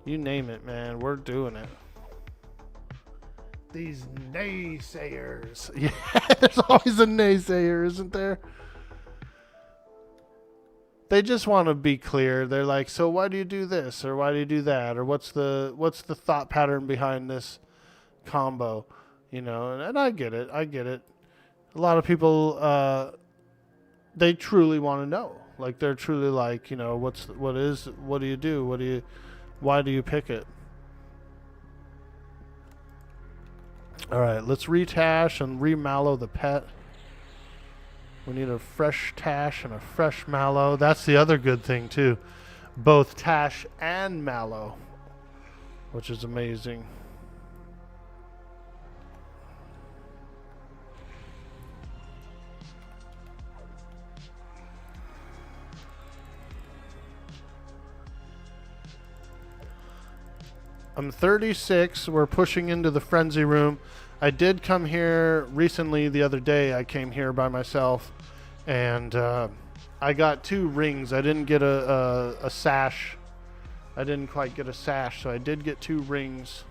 You name it, man. We're doing it. These naysayers. Yeah, there's always a naysayer, isn't there? They just want to be clear. They're like, so why do you do this? Or why do you do that? Or what's the thought pattern behind this combo? You know, and I get it. I get it. A lot of people, they truly want to know. Like, they're truly like, what do you do? Why do you pick it? All right, let's retash and remallow the pet. We need a fresh tash and a fresh mallow. That's the other good thing too. Both tash and mallow, which is amazing. I'm 36. We're pushing into the frenzy room. I did come here recently. The other day I came here by myself, and I got 2 rings. I didn't get a sash. I didn't quite get a sash, so I did get 2 rings.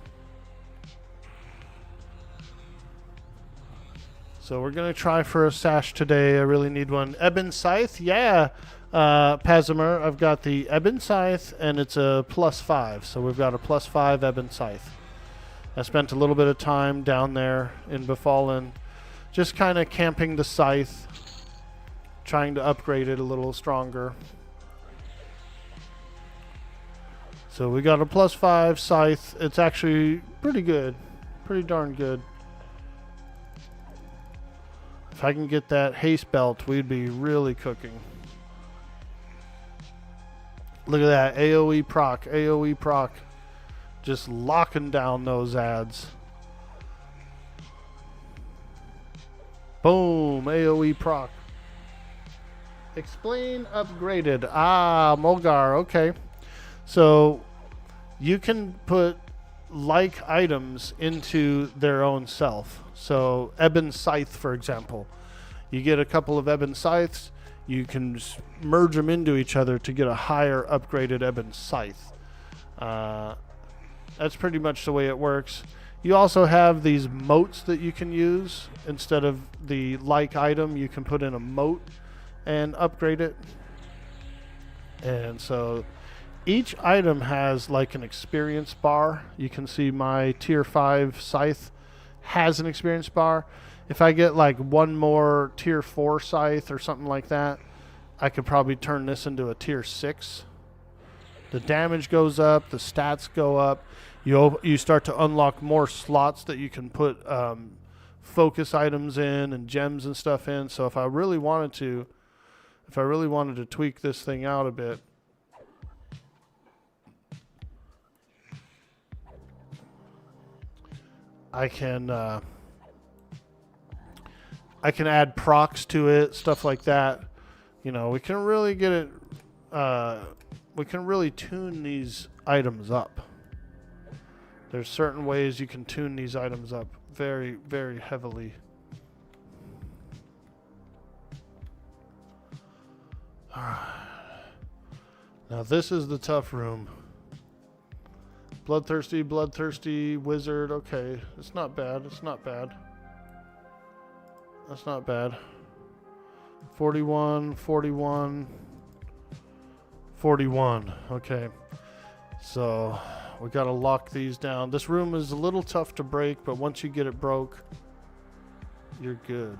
So we're gonna try for a sash today. I really need one. Ebon Scythe, yeah. Pazimer, I've got the Ebon Scythe, and it's a +5, so we've got a +5 Ebon Scythe. I spent a little bit of time down there in Befallen, just kind of camping the scythe, trying to upgrade it a little stronger. So we got a +5 scythe. It's actually pretty good, pretty darn good. If I can get that haste belt, we'd be really cooking. Look at that, AoE proc, AoE proc. Just locking down those ads. Boom, AoE proc. Explain upgraded. Ah, Mulgar, okay. So you can put like items into their own self. So Ebon Scythe, for example. You get a couple of Ebon Scythes, you can merge them into each other to get a higher upgraded Ebon Scythe. That's pretty much the way it works. You also have these motes that you can use. Instead of the like item, you can put in a mote and upgrade it. And so each item has like an experience bar. You can see my tier 5 scythe has an experience bar. If I get like one more tier 4 scythe or something like that, I could probably turn this into a tier 6 The damage goes up, the stats go up. You start to unlock more slots that you can put focus items in and gems and stuff in. So if I really wanted to tweak this thing out a bit, I can add procs to it, stuff like that. You know, we can really get it. We can really tune these items up. There's certain ways you can tune these items up very, very heavily. Now this is the tough room. Bloodthirsty wizard. Okay, it's not bad. It's not bad. That's not bad. 41. Okay. So we got to lock these down. This room is a little tough to break, but once you get it broke, you're good.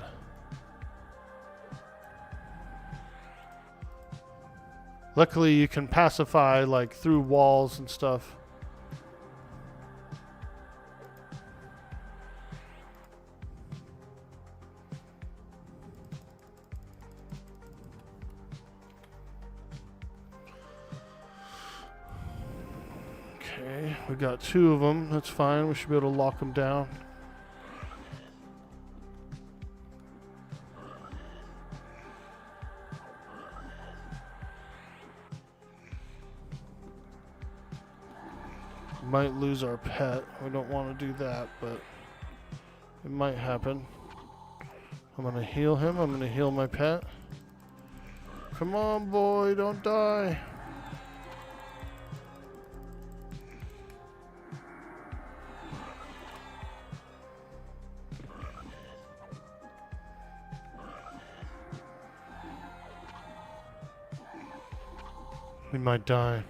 Luckily, you can pacify like through walls and stuff. Okay, we got 2 of them. That's fine. We should be able to lock them down. Might lose our pet. We don't want to do that, but it might happen. I'm going to heal him. I'm going to heal my pet. Come on, boy. Don't die. We might die.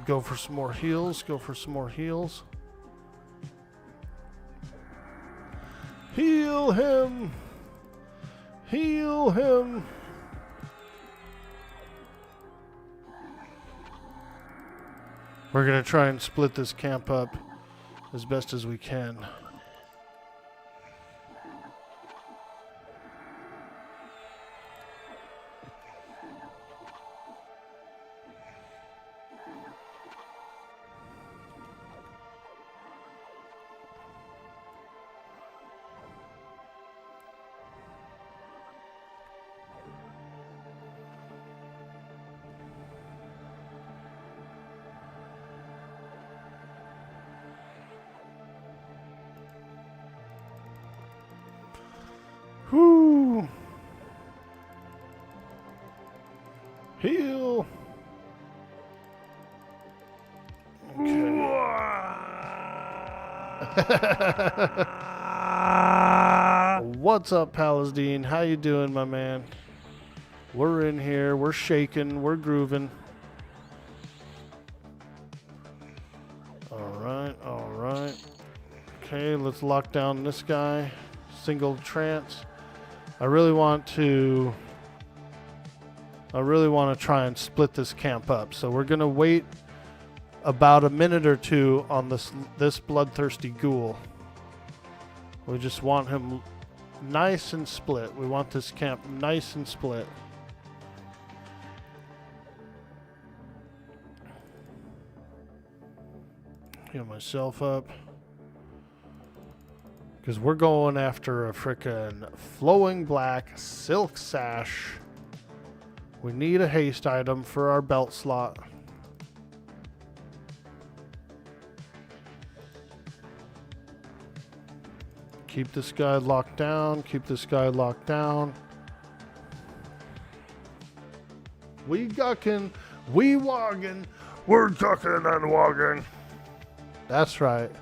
Go for some more heals. Go for some more heals. Heal him. Heal him. We're going to try and split this camp up as best as we can. Whoo! Heal! Okay. What's up, Palestine? How you doing, my man? We're in here. We're shaking. We're grooving. Alright, alright. Okay, let's lock down this guy. Single trance. I really want to try and split this camp up. So we're gonna wait about a minute or 2 on this bloodthirsty ghoul. We just want him nice and split. We want this camp nice and split. Heal myself up. Because we're going after a frickin' flowing black silk sash. We need a haste item for our belt slot. Keep this guy locked down. Keep this guy locked down. We guckin', we woggin', we're duckin' and woggin'. That's right.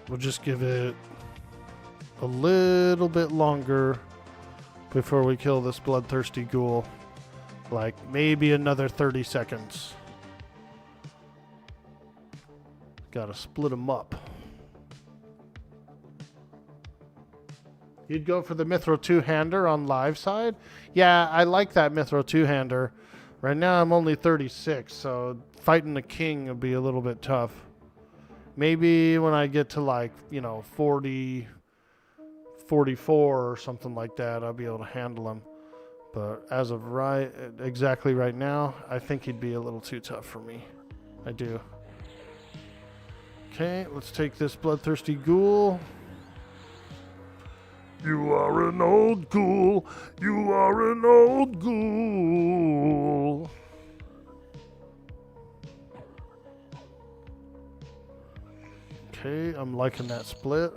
We'll just give it a little bit longer before we kill this bloodthirsty ghoul. Like maybe another 30 seconds. Gotta split them up. You'd go for the Mithril two-hander on live side? Yeah, I like that Mithril two-hander. Right now I'm only 36, so fighting the king would be a little bit tough. Maybe when I get to like, 40, 44 or something like that, I'll be able to handle him. But as of exactly right now, I think he'd be a little too tough for me. I do. Okay, let's take this bloodthirsty ghoul. You are an old ghoul. You are an old ghoul. Okay, I'm liking that split.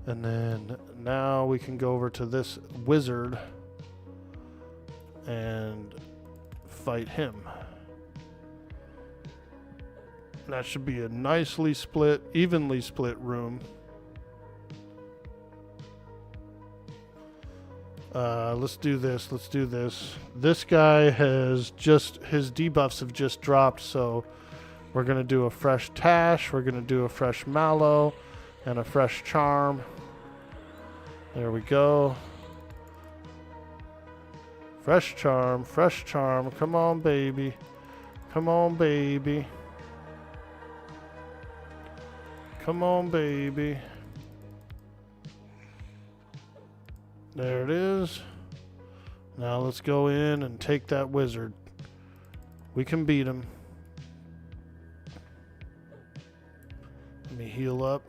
And then now we can go over to this wizard and fight him. That should be a nicely split, evenly split room. Let's do this. This guy his debuffs have just dropped, so we're going to do a fresh Tash, we're going to do a fresh Mallow, and a fresh Charm. There we go. Fresh Charm. Come on, baby. Come on, baby. There it is. Now let's go in and take that wizard. We can beat him. Let me heal up.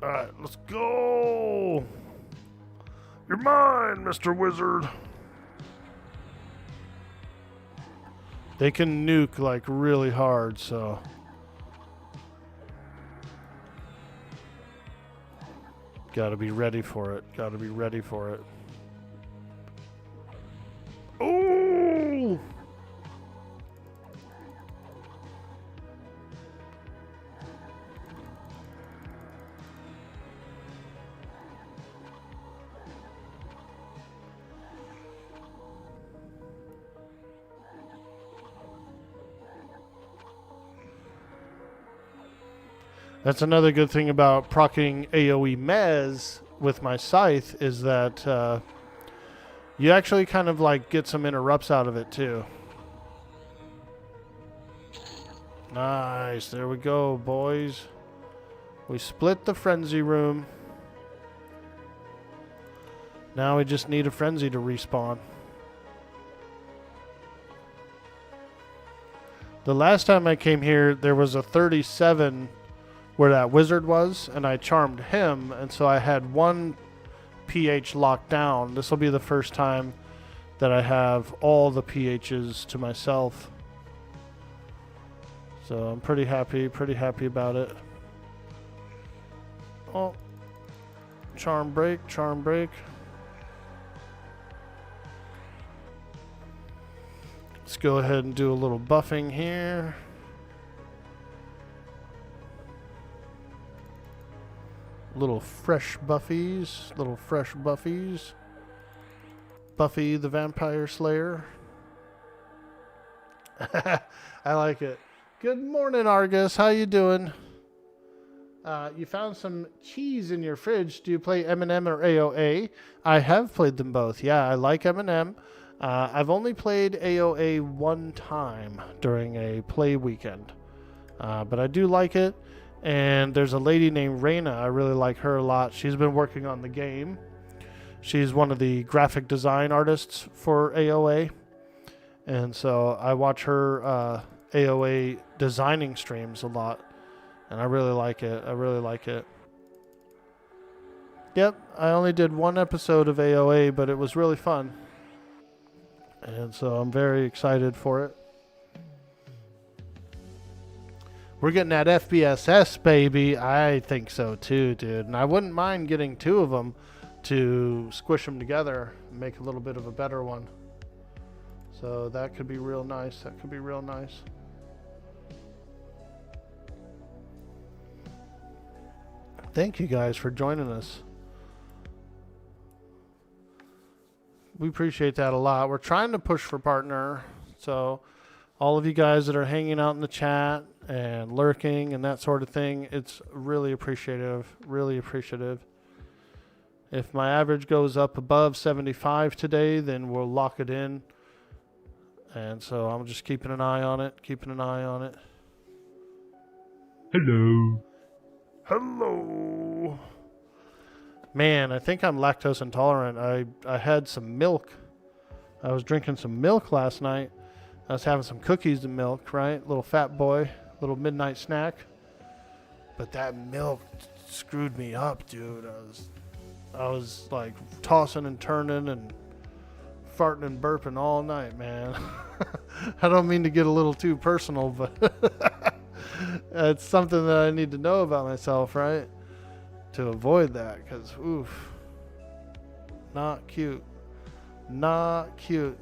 Alright, let's go! You're mine, Mr. Wizard! They can nuke like really hard, so... Gotta be ready for it. Oh! That's another good thing about proccing AoE Mez with my scythe is that you actually kind of like get some interrupts out of it too. Nice. There we go, boys. We split the frenzy room. Now we just need a frenzy to respawn. The last time I came here, there was a 37 where that wizard was, and I charmed him, and so I had one pH locked down. This will be the first time that I have all the pHs to myself. So I'm pretty happy about it. Oh, charm break. Let's go ahead and do a little buffing here. Little fresh buffies. Buffy the Vampire Slayer. I like it. Good morning, Argus. How you doing? You found some cheese in your fridge. Do you play M&M or AOA? I have played them both. Yeah, I like M&M. I've only played AOA one time during a play weekend. But I do like it. And there's a lady named Reina. I really like her a lot. She's been working on the game. She's one of the graphic design artists for AOA. And so I watch her AOA designing streams a lot. And I really like it. Yep, I only did one episode of AOA, but it was really fun. And so I'm very excited for it. We're getting that FBSS, baby. I think so too, dude. And I wouldn't mind getting two of them to squish them together and make a little bit of a better one. So that could be real nice. Thank you guys for joining us. We appreciate that a lot. We're trying to push for partner. So all of you guys that are hanging out in the chat and lurking and that sort of thing. It's really appreciative. Really appreciative. If my average goes up above 75 today, then we'll lock it in. And so I'm just keeping an eye on it. Keeping an eye on it. Hello. Hello. Man, I think I'm lactose intolerant. I had some milk. I was drinking some milk last night. I was having some cookies and milk, right? Little fat boy, little midnight snack. But that milk screwed me up, dude. I was like tossing and turning and farting and burping all night, man. I don't mean to get a little too personal, but it's something that I need to know about myself, right? To avoid that, because, oof, not cute. Not cute.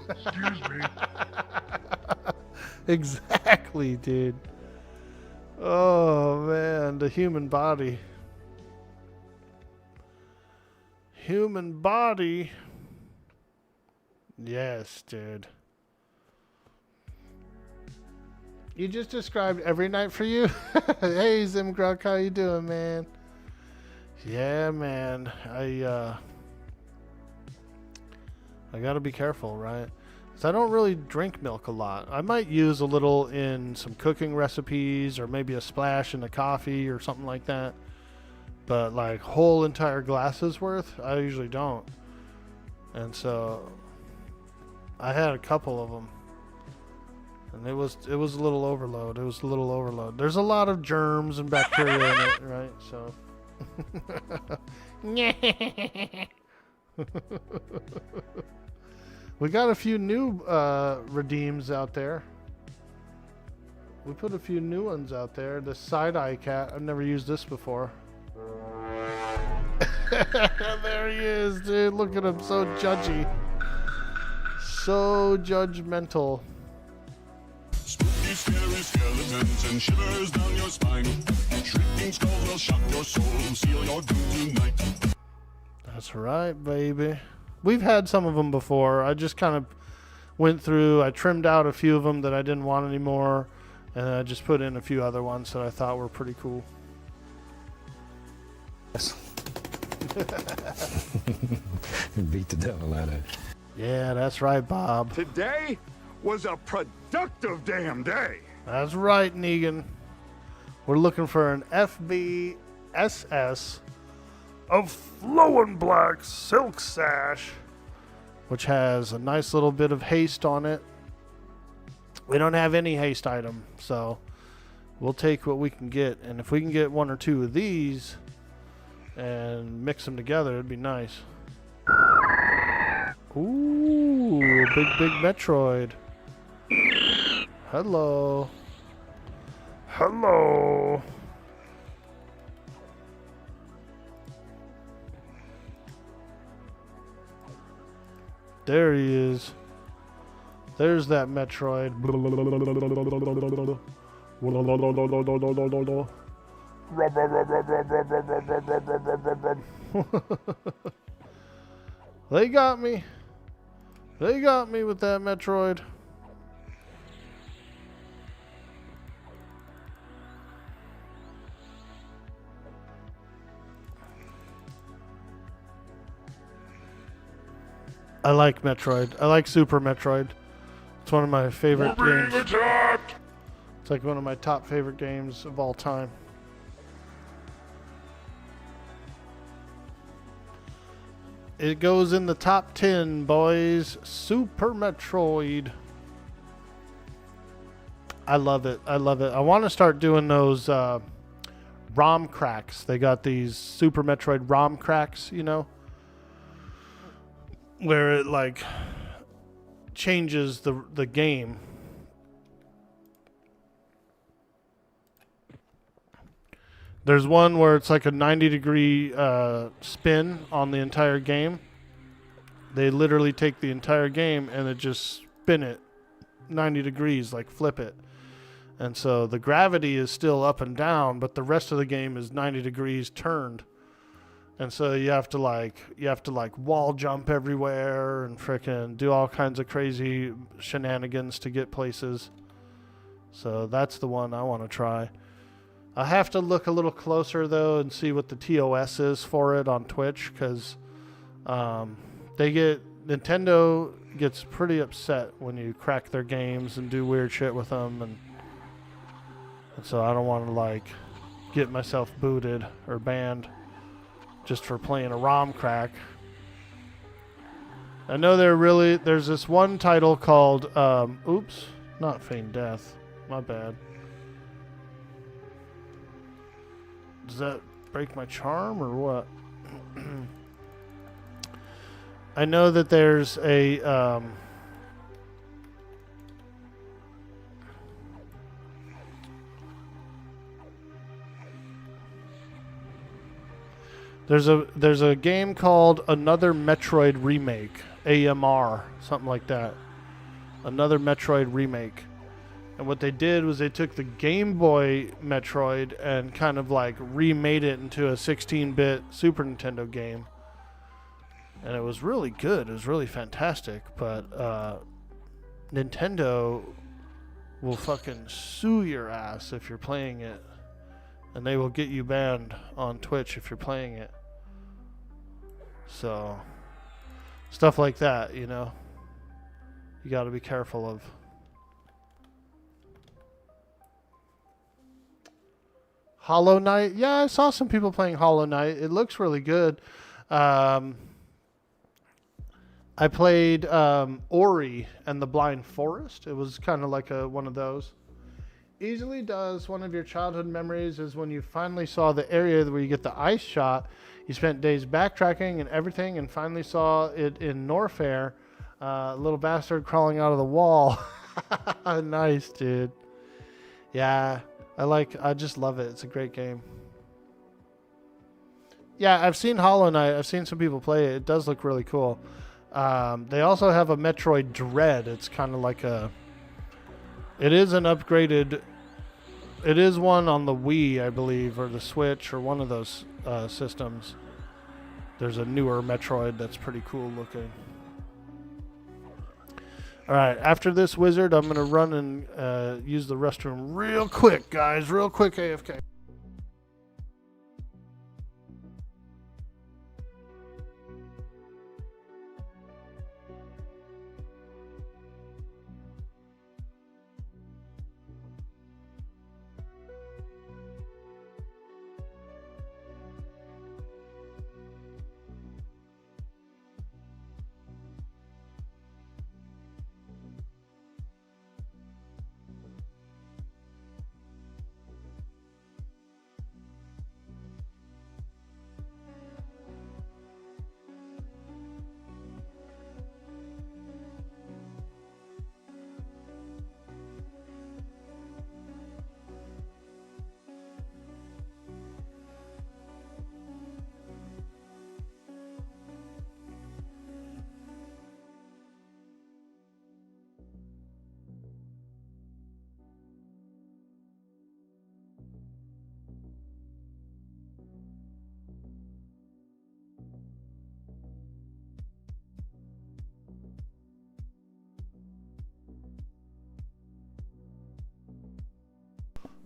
Excuse me. Exactly, dude. Oh, man, the human body. Human body. Yes, dude. You just described every night for you? Hey, Zimgrok, how you doing, man? Yeah, man. I gotta be careful, right? So I don't really drink milk a lot. I might use a little in some cooking recipes or maybe a splash in the coffee or something like that. But like whole entire glasses worth, I usually don't. And so I had a couple of them. And it was a little overload. It was a little overload. There's a lot of germs and bacteria in it, right? So we got a few new redeems out there. We put a few new ones out there. The side-eye cat. I've never used this before. There he is, dude. Look at him, so judgy. So judgmental. Spooky, scary skeletons and shivers down your spine. Shrieking skulls will shock your soul, seal your doom tonight. That's right, baby. We've had some of them before. I just kind of went through. I trimmed out a few of them that I didn't want anymore, and I just put in a few other ones that I thought were pretty cool. Yes. Beat the devil out of it. Yeah, that's right, Bob. Today was a productive damn day. That's right, Negan. We're looking for an FBSS of flowing black silk sash, which has a nice little bit of haste on it. We don't have any haste item, so we'll take what we can get. And if we can get one or two of these and mix them together, it'd be nice. Ooh, big Metroid. Hello. Hello. There he is. There's that Metroid. They got me. They got me with that Metroid. I like Metroid. I like Super Metroid. It's one of my favorite games. It's like one of my top favorite games of all time. It goes in the top 10, boys. Super Metroid. I love it. I love it. I want to start doing those ROM cracks. They got these Super Metroid ROM cracks, you know, where it like changes the game. There's one where it's like a 90-degree spin on the entire game. They literally take the entire game and it just spin it 90 degrees, like flip it. And so the gravity is still up and down, but the rest of the game is 90 degrees turned. And so you have to like wall jump everywhere and frickin' do all kinds of crazy shenanigans to get places. So that's the one I want to try. I have to look a little closer though and see what the TOS is for it on Twitch, because Nintendo gets pretty upset when you crack their games and do weird shit with them, and so I don't want to like get myself booted or banned just for playing a ROM crack. I know there's this one title called oops, not Feign Death. My bad. Does that break my charm or what? I know that there's a there's a game called Another Metroid Remake, AMR, something like that. Another Metroid Remake. And what they did was they took the Game Boy Metroid and kind of like remade it into a 16-bit Super Nintendo game. And it was really good. It was really fantastic. But Nintendo will fucking sue your ass if you're playing it. And they will get you banned on Twitch if you're playing it. So, stuff like that, you know, you got to be careful of. Hollow Knight. Yeah, I saw some people playing Hollow Knight. It looks really good. I played Ori and the Blind Forest. It was kind of like one of those. Easily does. One of your childhood memories is when you finally saw the area where you get the ice shot. You spent days backtracking and everything and finally saw it in Norfair. Little bastard crawling out of the wall. Nice, dude. Yeah, I just love it. It's a great game. Yeah, I've seen Hollow Knight. I've seen some people play it. It does look really cool. They also have a Metroid Dread. It's kind of like it is an upgraded, it is one on the Wii, I believe, or the Switch, or one of those systems. There's a newer Metroid that's pretty cool looking. All right, after this wizard, I'm going to run and use the restroom real quick, guys. Real quick, AFK.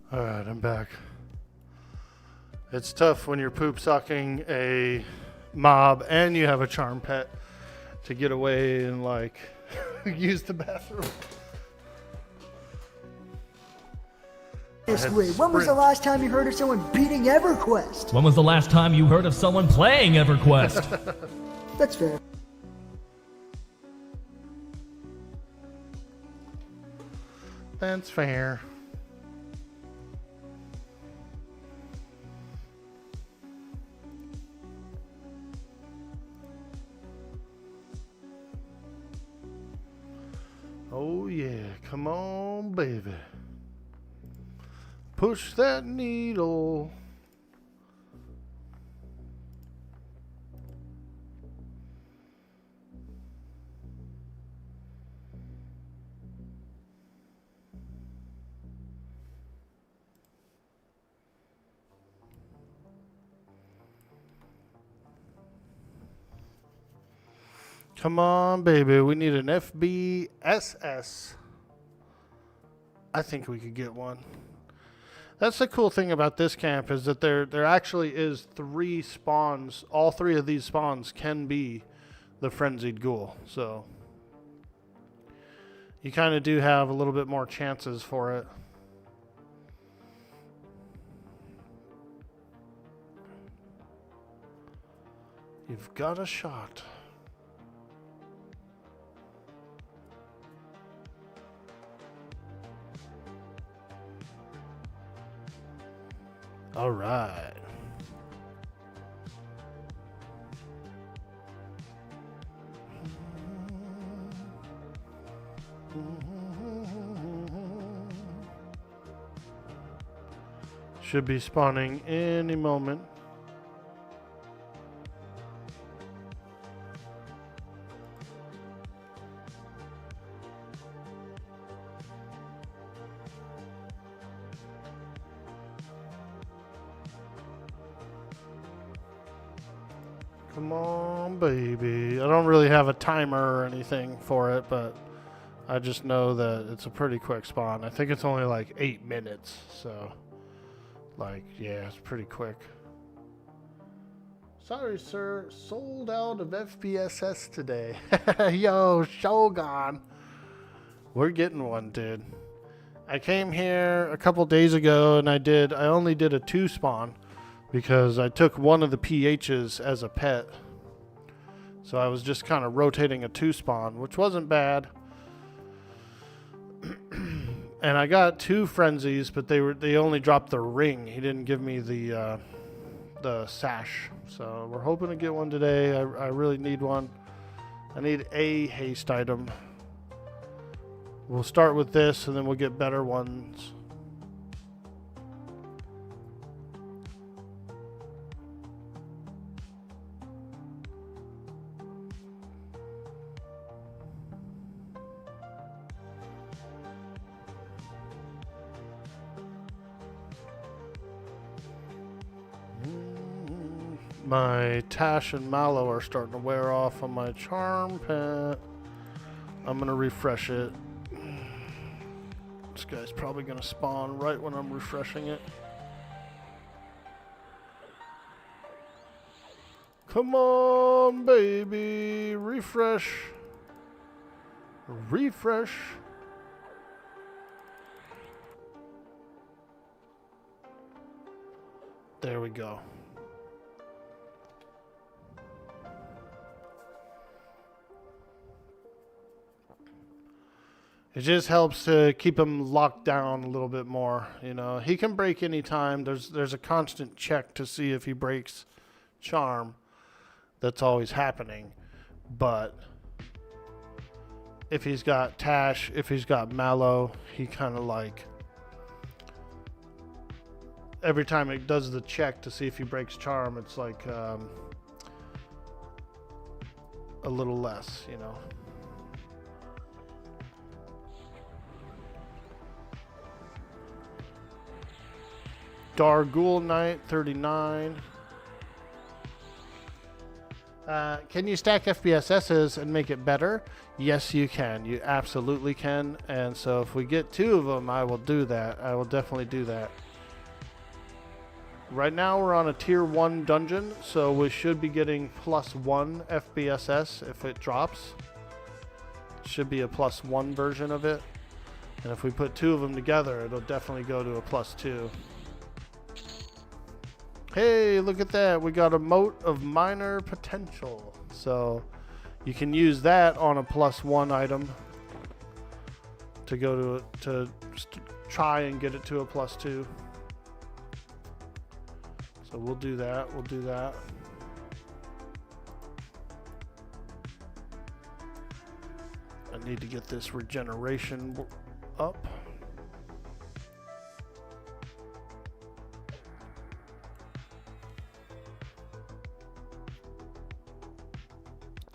All right, I'm back. It's tough when you're poop socking a mob and you have a charm pet to get away and like use the bathroom. When was the last time you heard of someone beating Everquest? When was the last time you heard of someone playing Everquest? That's fair. That's fair. Oh yeah, come on, baby. Push that needle. Come on, baby. We need an FBSS. I think we could get one. That's the cool thing about this camp is that there actually is 3 spawns. All 3 of these spawns can be the Frenzied Ghoul. So you kind of do have a little bit more chances for it. You've got a shot. All right. Should be spawning any moment. Come on, baby. I don't really have a timer or anything for it, but I just know that it's a pretty quick spawn. I think it's only like 8 minutes, so like, yeah, it's pretty quick. Sorry, sir. Sold out of FBSS today. Yo, Shogun. We're getting one, dude. I came here a couple days ago and I only did a 2 spawn because I took one of the PHs as a pet. So I was just kind of rotating a 2 spawn, which wasn't bad. And I got 2 frenzies, but they only dropped the ring. He didn't give me the sash. So we're hoping to get one today. I really need one. I need a haste item. We'll start with this and then we'll get better ones. My Tash and Mallow are starting to wear off on my charm pet. I'm going to refresh it. This guy's probably going to spawn right when I'm refreshing it. Come on, baby. Refresh. Refresh. There we go. It just helps to keep him locked down a little bit more. You know, he can break anytime. There's a constant check to see if he breaks charm. That's always happening. But if he's got Tash, if he's got Mallow, he kind of like every time it does the check to see if he breaks charm, it's like a little less, you know. Dargul Knight 39. Can you stack FBSSs and make it better? Yes, you can. You absolutely can. And so if we get 2 of them, I will do that. I will definitely do that. Right now we're on a tier 1 dungeon, so we should be getting +1 FBSS if it drops. It should be a +1 version of it. And if we put 2 of them together, it'll definitely go to a +2. Hey, look at that. We got a mote of minor potential. So you can use that on a +1 item to go to try and get it to a +2. So we'll do that. We'll do that. I need to get this regeneration up.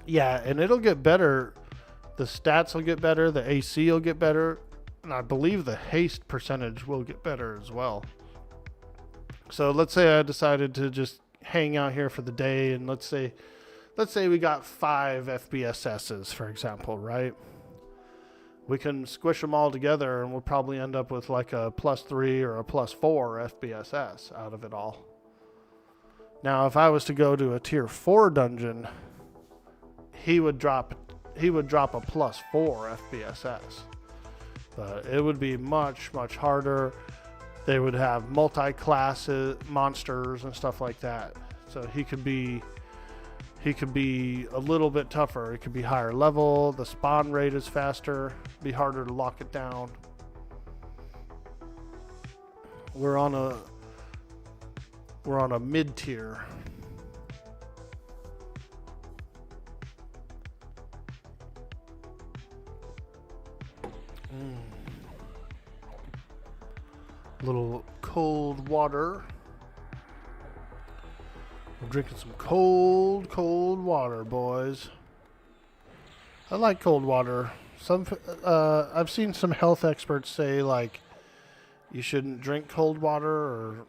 Yeah, and it'll get better. The stats will get better. The AC will get better. And I believe the haste percentage will get better as well. So let's say I decided to just hang out here for the day. And let's say let's say we got 5 FBSSs, for example, right? We can squish them all together and we'll probably end up with like a +3 or a +4 FBSS out of it all. Now, if I was to go to a tier 4 dungeon, he would drop a +4 FBSS. But it would be much, much harder. They would have multi-classes, monsters and stuff like that. So he could be a little bit tougher. It could be higher level. The spawn rate is faster. Be harder to lock it down. We're on a mid tier. Little cold water. We're drinking some cold water, boys. I like cold water. I've seen some health experts say like you shouldn't drink cold water, or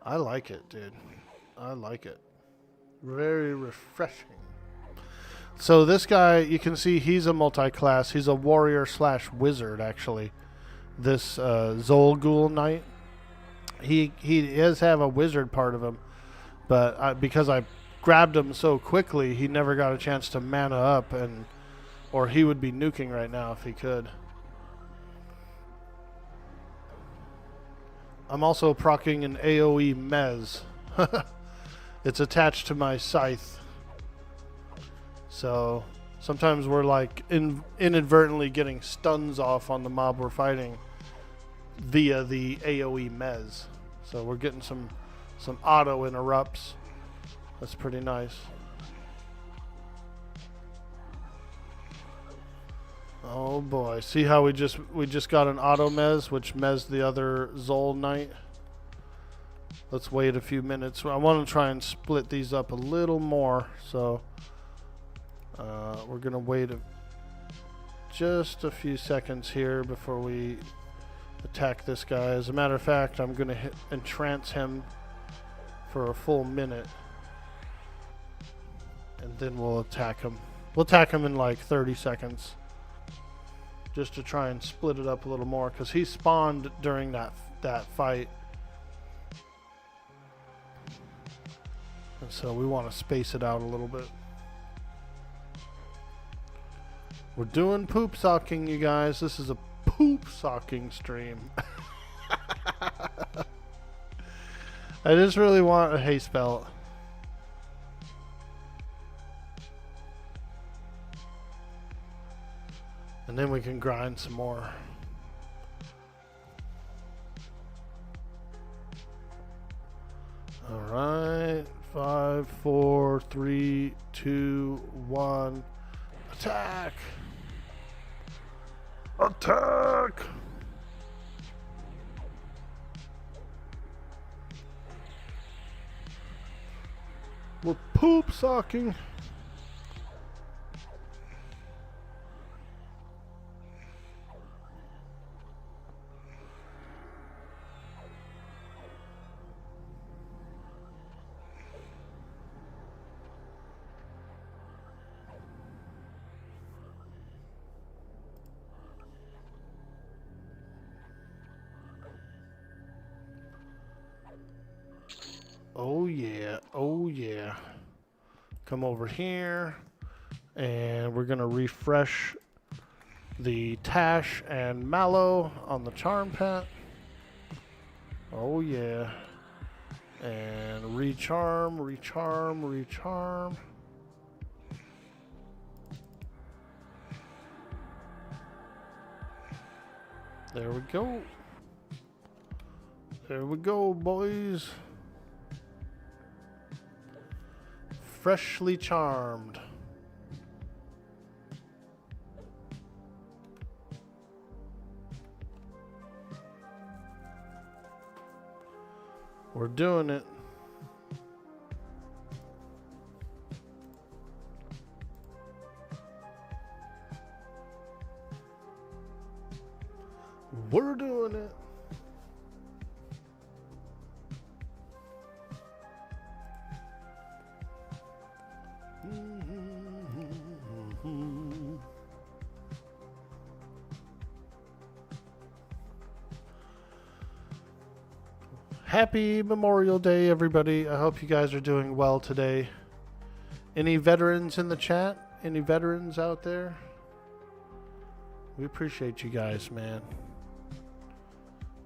I like it, dude. I like it. Very refreshing. So this guy, you can see he's a multi-class. He's a warrior/wizard, actually. This Zolgul Knight. He does have a wizard part of him, but because I grabbed him so quickly, he never got a chance to mana up, or he would be nuking right now if he could. I'm also proccing an AoE Mez. It's attached to my scythe. So sometimes we're like inadvertently getting stuns off on the mob we're fighting via the AoE Mez. So we're getting some auto interrupts. That's pretty nice. Oh boy, see how we just got an auto Mez, which Mez the other Zol Knight. Let's wait a few minutes. I want to try and split these up a little more, so we're gonna wait just a few seconds here before we attack this guy. As a matter of fact, I'm gonna entrance him for a full minute, and then we'll attack him. We'll attack him in like 30 seconds, just to try and split it up a little more, because he spawned during that fight, and so we want to space it out a little bit. We're doing poop socking, you guys. This is a poop socking stream. I just really want a haste belt. And then we can grind some more. All right. 5, 4, 3, 2, 1. Attack! Attack! We're poop socking. Oh yeah, oh yeah. Come over here, and we're gonna refresh the Tash and Mallow on the Charm Pet. Oh yeah. And recharm, recharm, recharm. There we go. There we go, boys. Freshly charmed. We're doing it. We're doing it. Happy Memorial Day, everybody. I hope you guys are doing well today. Any veterans in the chat? Any veterans out there? We appreciate you guys, man.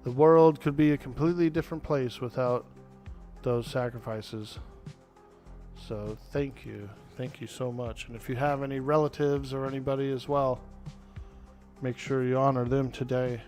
The world could be a completely different place without those sacrifices. So thank you. Thank you so much. And if you have any relatives or anybody as well, make sure you honor them today.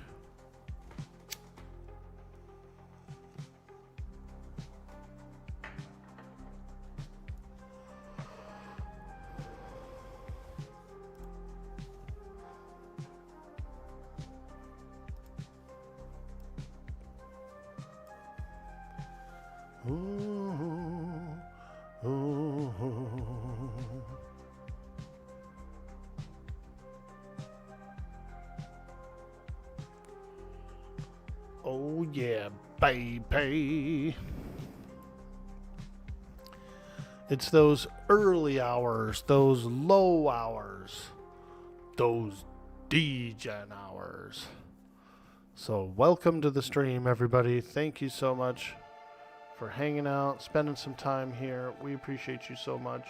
Oh yeah, baby. It's those early hours, those low hours, those degen hours. So welcome to the stream, everybody. Thank you so much for hanging out, spending some time here. We appreciate you so much.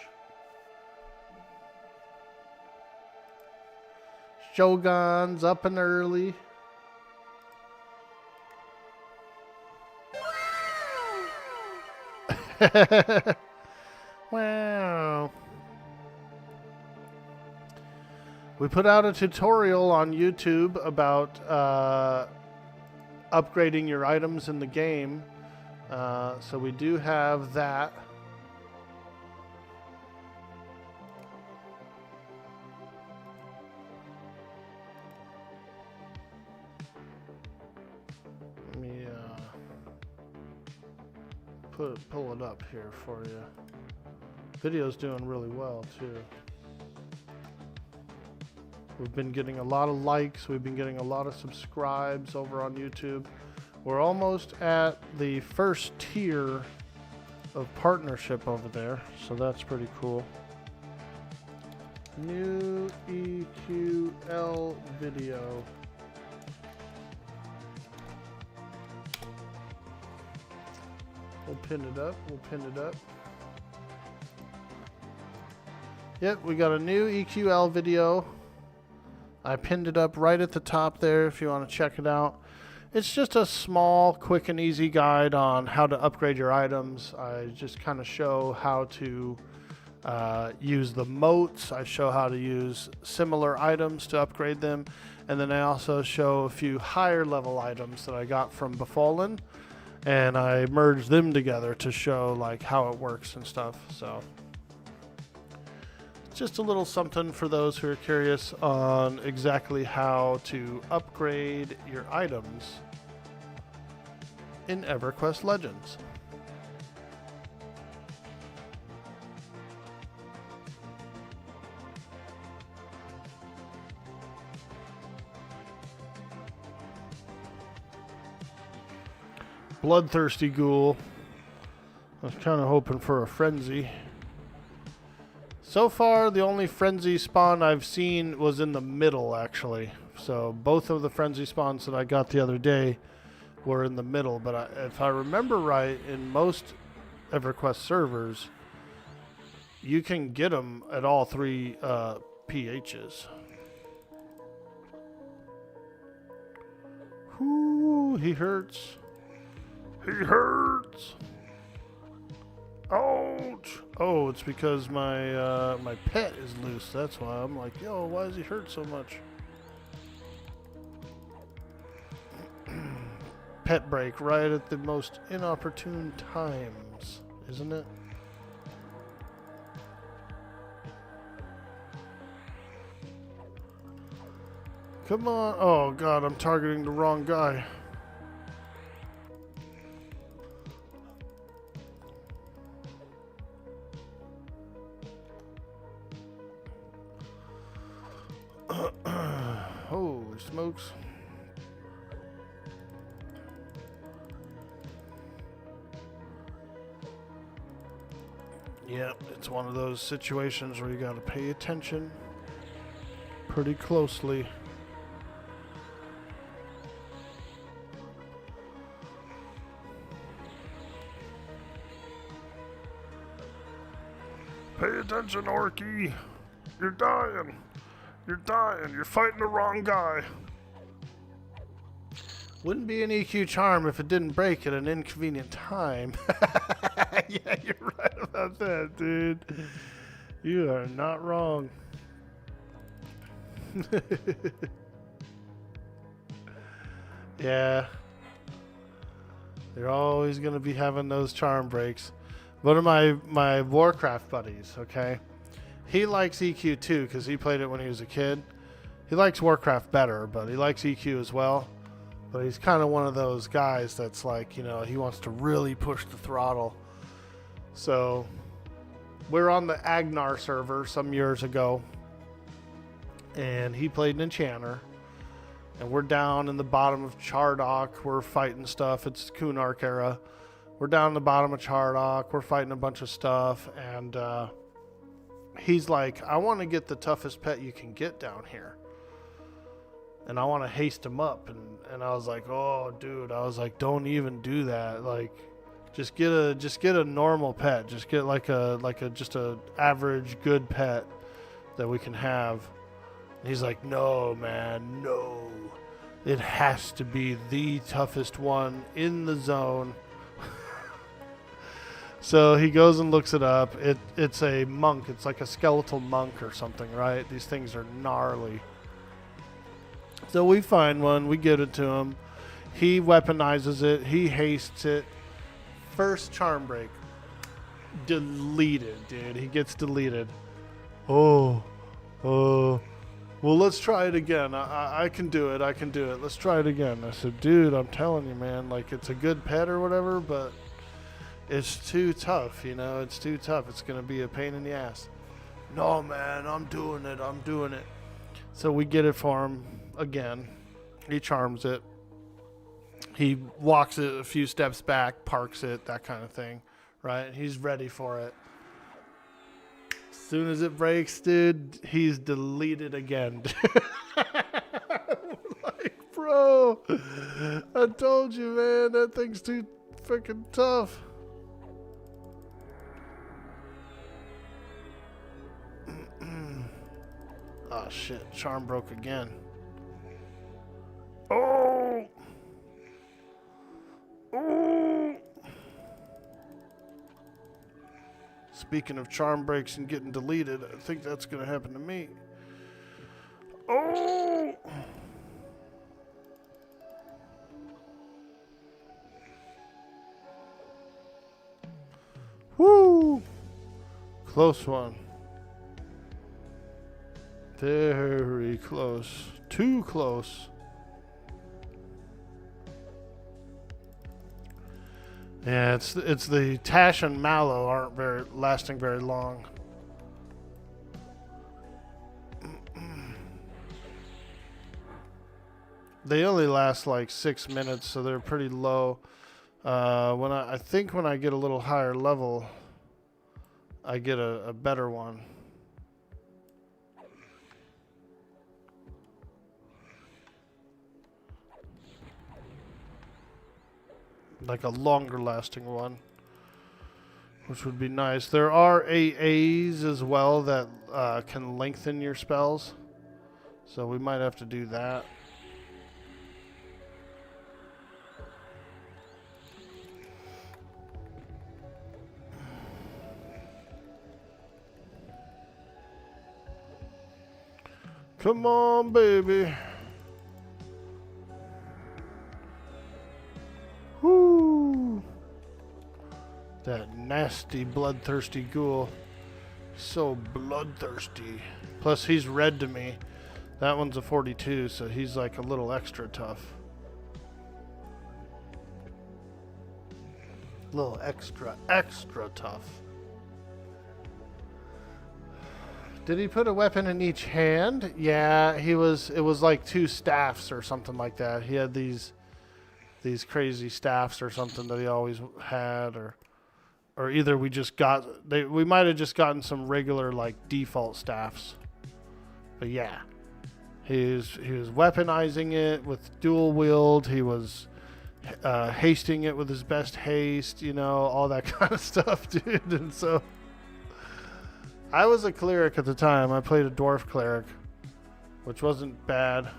Shogun's up and early. Wow. We put out a tutorial on YouTube about upgrading your items in the game. So we do have that. Let me pull it up here for you. Video's doing really well too. We've been getting a lot of likes. We've been getting a lot of subscribes over on YouTube. We're almost at the first tier of partnership over there, so that's pretty cool. New EQL video. We'll pin it up. We'll pin it up. Yep, we got a new EQL video. I pinned it up right at the top there if you want to check it out. It's just a small, quick, and easy guide on how to upgrade your items. I just kind of show how to use the moats. I show how to use similar items to upgrade them. And then I also show a few higher level items that I got from Befallen. And I merge them together to show like how it works and stuff. So just a little something for those who are curious on exactly how to upgrade your items in EverQuest Legends. Bloodthirsty ghoul. I was kind of hoping for a frenzy. So far, the only frenzy spawn I've seen was in the middle, actually. So both of the frenzy spawns that I got the other day were in the middle. But if I remember right, in most EverQuest servers, you can get them at all three PHs. Whoo, he hurts. He hurts. Ouch! Oh, it's because my my pet is loose. That's why I'm like, yo, why does he hurt so much? Pet break right at the most inopportune times, isn't it? Come on! Oh God, I'm targeting the wrong guy. Holy smokes. Yep, it's one of those situations where you gotta pay attention pretty closely. Pay attention, Orky. You're dying. You're dying. You're fighting the wrong guy. Wouldn't be an EQ charm if it didn't break at an inconvenient time. Yeah, you're right about that, dude. You are not wrong. Yeah. They're always going to be having those charm breaks. One of my Warcraft buddies, okay? He likes EQ too because he played it when he was a kid. He likes Warcraft better, but he likes EQ as well. But he's kind of one of those guys that's like, you know, he wants to really push the throttle. So we're on the Agnar server some years ago, and he played an Enchanter. And we're down in the bottom of Chardock. We're fighting stuff. It's Kunark era. We're down in the bottom of Chardock. We're fighting a bunch of stuff. And he's like, I want to get the toughest pet you can get down here. And I want to haste him up. And I was like, oh, dude. I was like, don't even do that. Like, just get a normal pet. Just get like a average good pet that we can have. And he's like, no, man, no. It has to be the toughest one in the zone. So he goes and looks it up. It's a monk. It's like a skeletal monk or something, right? These things are gnarly. So we find one. We get it to him. He weaponizes it. He hastes it. First charm break. Deleted, dude. He gets deleted. Oh. Well, let's try it again. I can do it. I can do it. Let's try it again. I said, dude, I'm telling you, man, like, it's a good pet or whatever, but it's too tough, you know? It's too tough. It's going to be a pain in the ass. No, man, I'm doing it. I'm doing it. So we get it for him again. He charms it. He walks it a few steps back, parks it, that kind of thing, right? He's ready for it. As soon as it breaks, dude, he's deleted again. Like, bro, I told you, man, that thing's too freaking tough. Oh, shit. Charm broke again. Oh! Oh! Speaking of charm breaks and getting deleted, I think that's going to happen to me. Oh! Woo! Close one. Very close. Too close. Yeah, it's the Tash and Mallow aren't lasting very long. They only last like 6 minutes, so they're pretty low. I think when I get a little higher level, I get a better one. Like a longer lasting one, which would be nice. There are AAs as well that can lengthen your spells, so we might have to do that. Come on, baby. Whoo! That nasty, bloodthirsty ghoul. So bloodthirsty. Plus, he's red to me. That one's a 42, so he's like a little extra tough. A little extra tough. Did he put a weapon in each hand? Yeah, it was like 2 staffs or something like that. He had these crazy staffs or something that he always had, or either we might have just gotten some regular like default staffs. But yeah, he was weaponizing it with dual wield. He was hasting it with his best haste, you know, all that kind of stuff, dude. And so I was a cleric at the time. I played a dwarf cleric, which wasn't bad.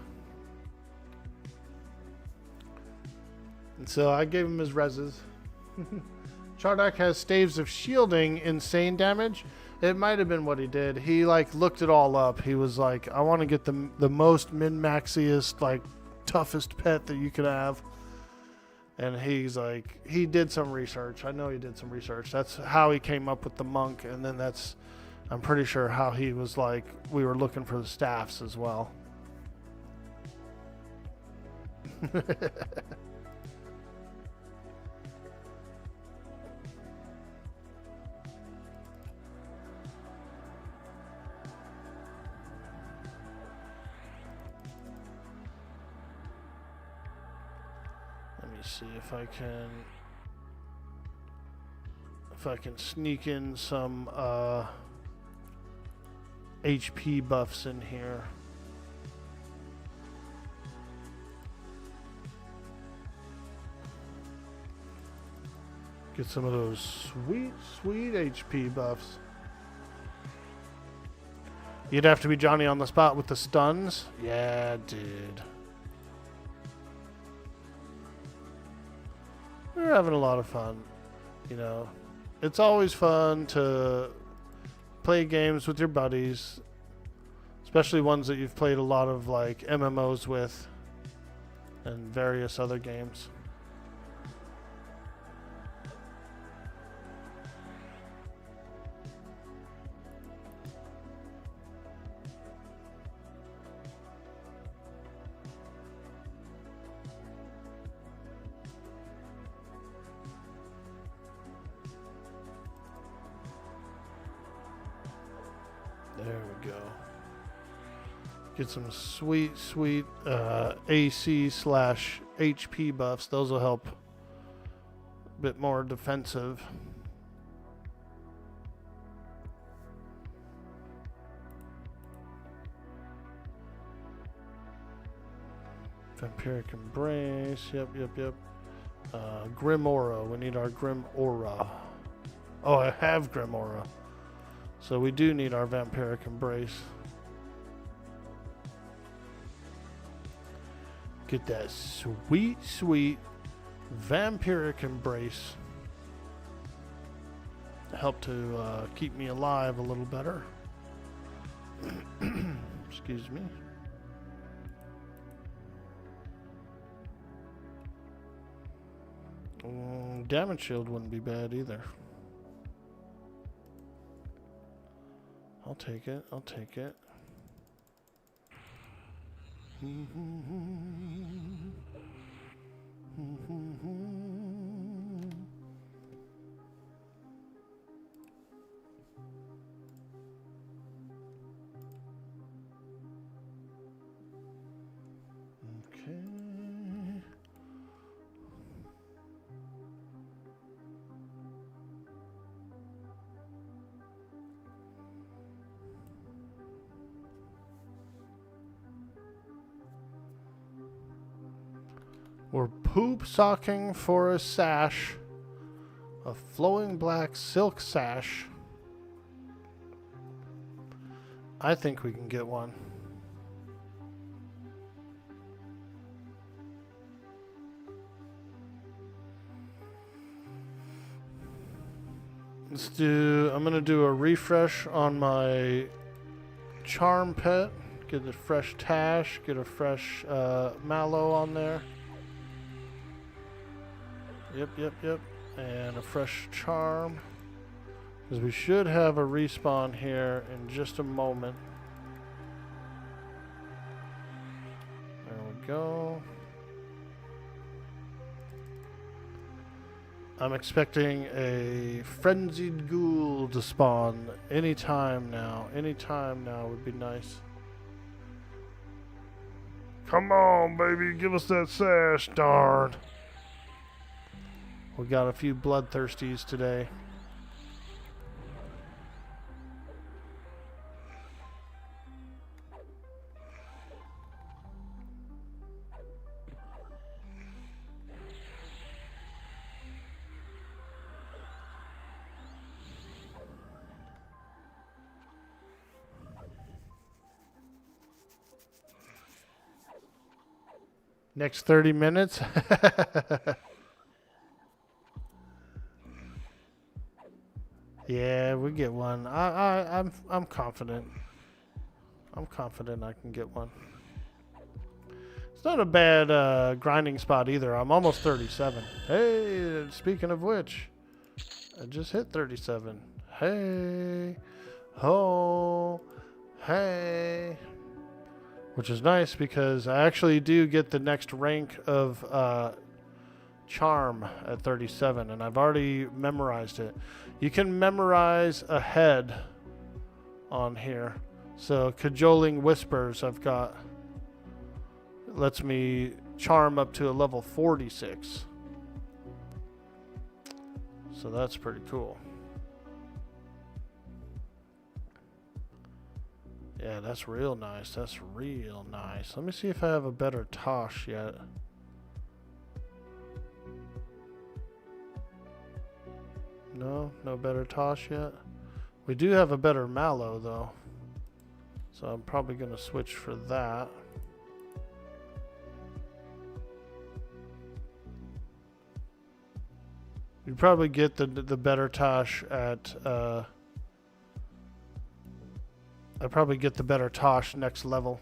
And so I gave him his reses. Chardak has staves of shielding, insane damage. It might have been what he did. He like looked it all up. He was like, I want to get the most min-maxiest, like toughest pet that you could have. And he's like, he did some research. I know he did some research. That's how he came up with the monk. And then that's, I'm pretty sure how he was like, we were looking for the staffs as well. Let me see if I can sneak in some HP buffs in here. Get some of those sweet HP buffs. You'd have to be Johnny on the spot with the stuns. Yeah, dude. We're having a lot of fun, you know. It's always fun to play games with your buddies, especially ones that you've played a lot of like MMOs with and various other games. There we go. Get some sweet AC / HP buffs. Those will help a bit more defensive. Vampiric Embrace. Yep. Grim Aura. We need our Grim Aura. Oh, I have Grim Aura. So we do need our Vampiric Embrace. Get that sweet Vampiric Embrace. Help to keep me alive a little better. Excuse me. Damage shield wouldn't be bad either. I'll take it. Okay. We're poop socking for a sash, a flowing black silk sash. I think we can get one. I'm gonna do a refresh on my charm pet. Get a fresh Tash, get a fresh Mallow on there. Yep. And a fresh charm. Because we should have a respawn here in just a moment. There we go. I'm expecting a frenzied ghoul to spawn anytime now. Anytime now would be nice. Come on, baby, give us that sash, darn. We got a few bloodthirsties today. Next 30 minutes. Yeah, we get one. I'm confident. I'm confident I can get one. It's not a bad grinding spot either. I'm almost 37. Hey, speaking of which, I just hit 37. Hey, ho, hey. Which is nice because I actually do get the next rank of charm at 37, and I've already memorized it. You can memorize a head on here. So cajoling whispers I've got lets me charm up to a level 46. So that's pretty cool. Yeah, that's real nice. That's real nice. Let me see if I have a better Tosh yet. No, no better Tosh yet. We do have a better Mallow though. So I'm probably going to switch for that. You probably get the better Tosh at I probably get the better Tosh next level.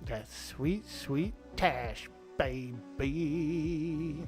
That sweet, sweet Tosh, baby.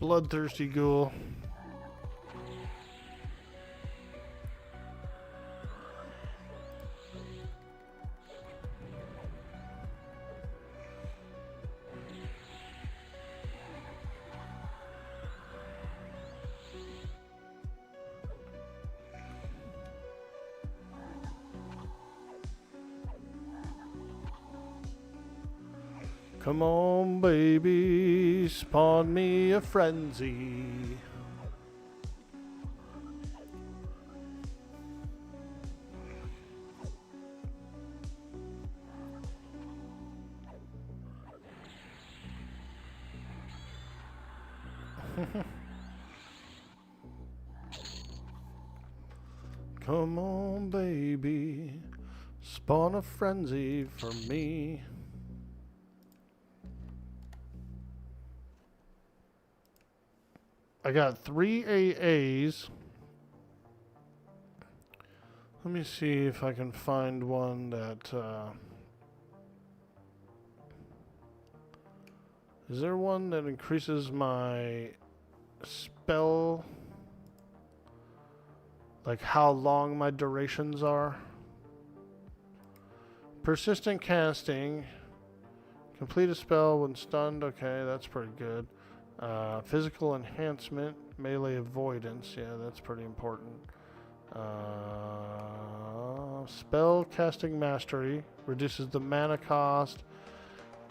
Bloodthirsty ghoul. Come on, baby, spawn me a frenzy. Come on, baby, spawn a frenzy for me. I got 3 AAs. Let me see if I can find one that... is there one that increases my spell? Like how long my durations are? Persistent casting. Complete a spell when stunned. Okay, that's pretty good. Physical enhancement, melee avoidance, yeah, that's pretty important. Spell casting mastery reduces the mana cost.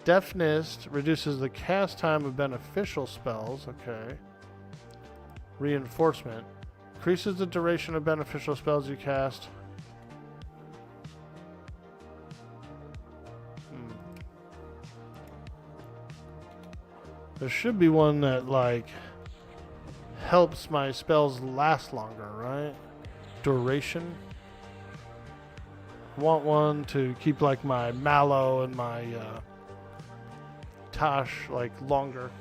Deafness reduces the cast time of beneficial spells, okay. Reinforcement increases the duration of beneficial spells you cast. There should be one that, like, helps my spells last longer, right? Duration. I want one to keep, like, my Mallow and my Tosh, like, longer.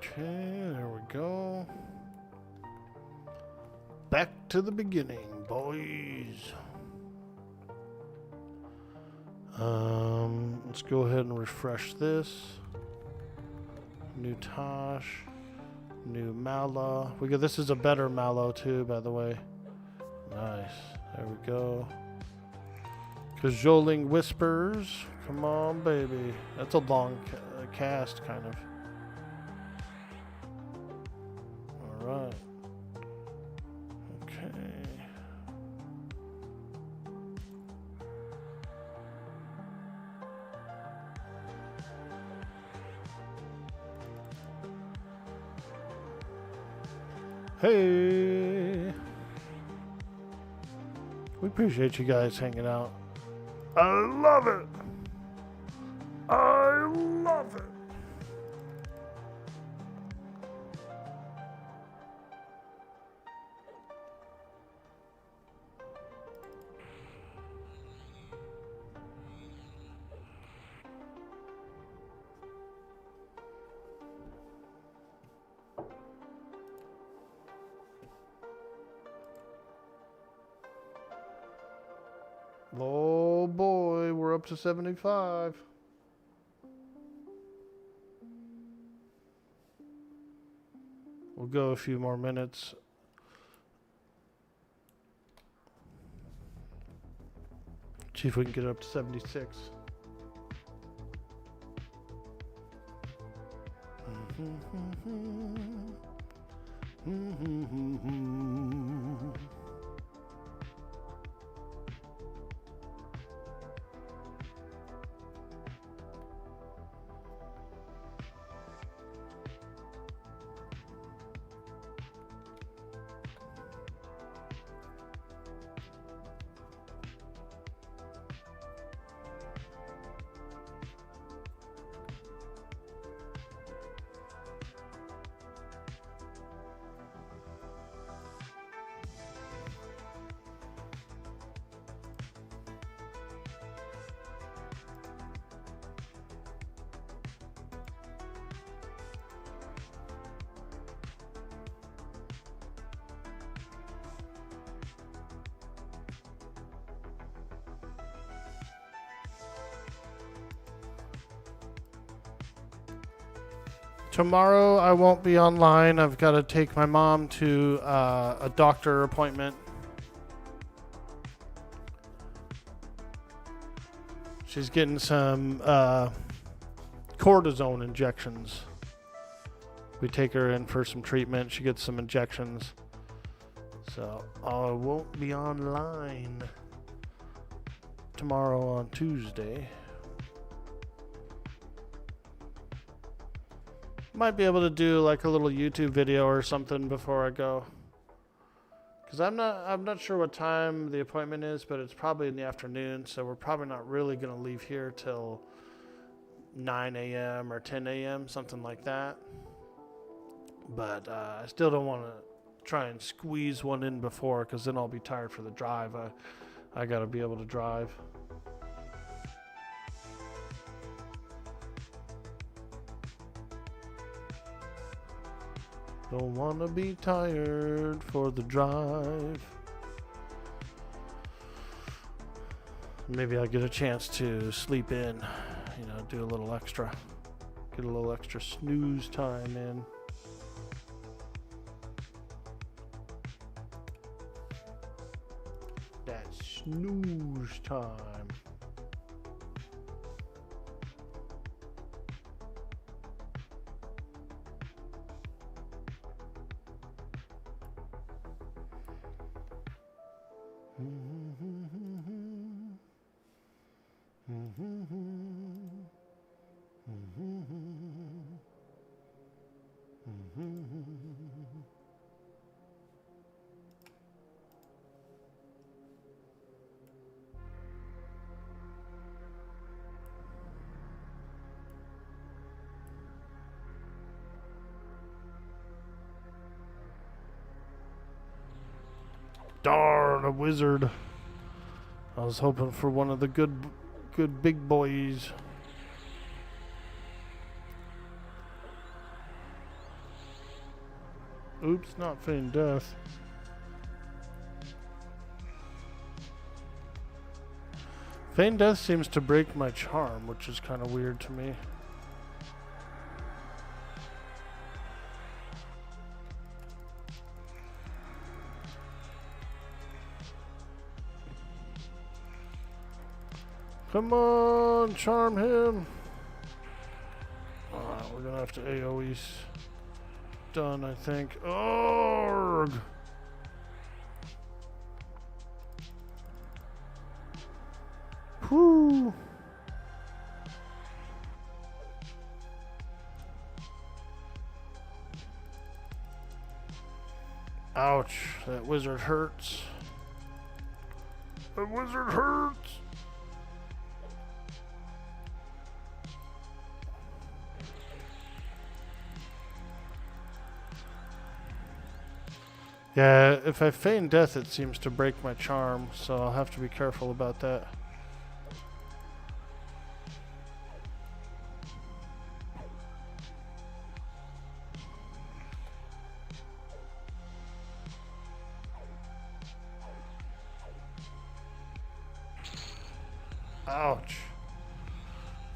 Okay, there we go. Back to the beginning, boys. Let's go ahead and refresh this. New Tosh. New Mallow. This is a better Mallow too, by the way. Nice. There we go. Cajoling Whispers. Come on, baby. That's a long cast, kind of. Alright. Okay. Hey! We appreciate you guys hanging out. I love it! I love it! Oh boy, we're up to 75. We'll go a few more minutes. See if we can get up to 76. Tomorrow I won't be online. I've got to take my mom to a doctor appointment. She's getting some cortisone injections. We take her in for some treatment. She gets some injections. So I won't be online tomorrow on Tuesday. Might be able to do like a little YouTube video or something before I go. Cause I'm not sure what time the appointment is, but it's probably in the afternoon, so we're probably not really gonna leave here till 9 a.m. or 10 a.m., something like that. But I still don't want to try and squeeze one in before, cause then I'll be tired for the drive. I gotta be able to drive. Don't wanna be tired for the drive. Maybe I'll get a chance to sleep in, do a little extra. Get a little extra snooze time in. That snooze time. Darn, a wizard. I was hoping for one of the good big boys. Oops, not feign death. Feign Death seems to break my charm, which is kind of weird to me. Come on, charm him. Alright, we're gonna have to AoE done, I think. Org! Whoo! Ouch, that wizard hurts. That wizard hurts! Yeah, if I feign death, it seems to break my charm, so I'll have to be careful about that. Ouch.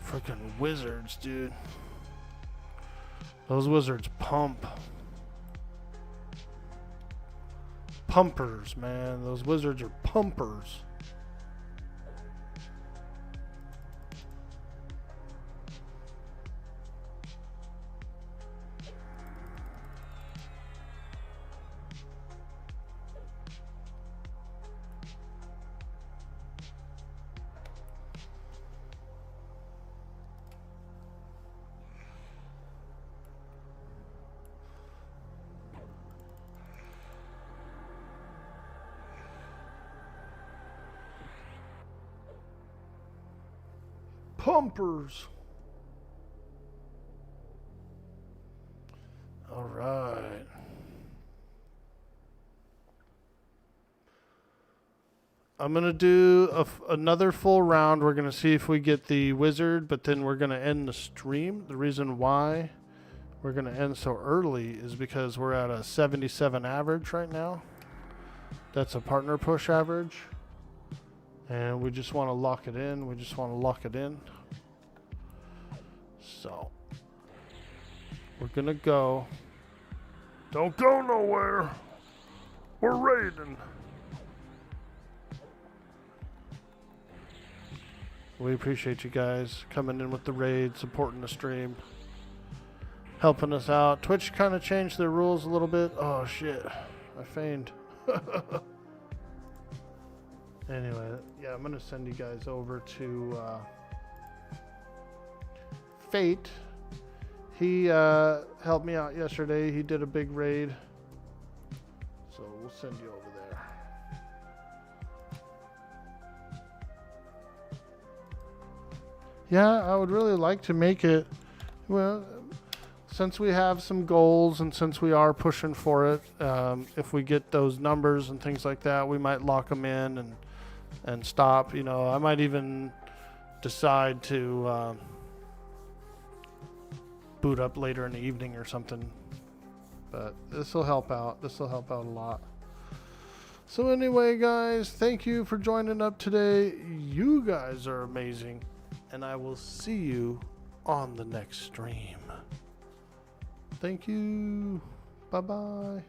Freaking wizards, dude. Those wizards pump. Pumpers, man. Those wizards are pumpers. Pumpers. All right. I'm going to do another full round. We're going to see if we get the wizard, but then we're going to end the stream. The reason why we're going to end so early is because we're at a 77 average right now. That's a partner push average. And we just want to lock it in. We just want to lock it in. So, we're going to go. Don't go nowhere. We're raiding. We appreciate you guys coming in with the raid, supporting the stream, helping us out. Twitch kind of changed their rules a little bit. Oh, shit. I feigned. Anyway, yeah, I'm going to send you guys over to Fate. He helped me out yesterday. He did a big raid. So we'll send you over there. Yeah, I would really like to make it. Well, since we have some goals and since we are pushing for it, if we get those numbers and things like that, we might lock them in and stop. You know, I might even decide to boot up later in the evening or something. But this will help out. This will help out a lot. So anyway, guys, thank you for joining up today. You guys are amazing. And I will see you on the next stream. Thank you. Bye-bye.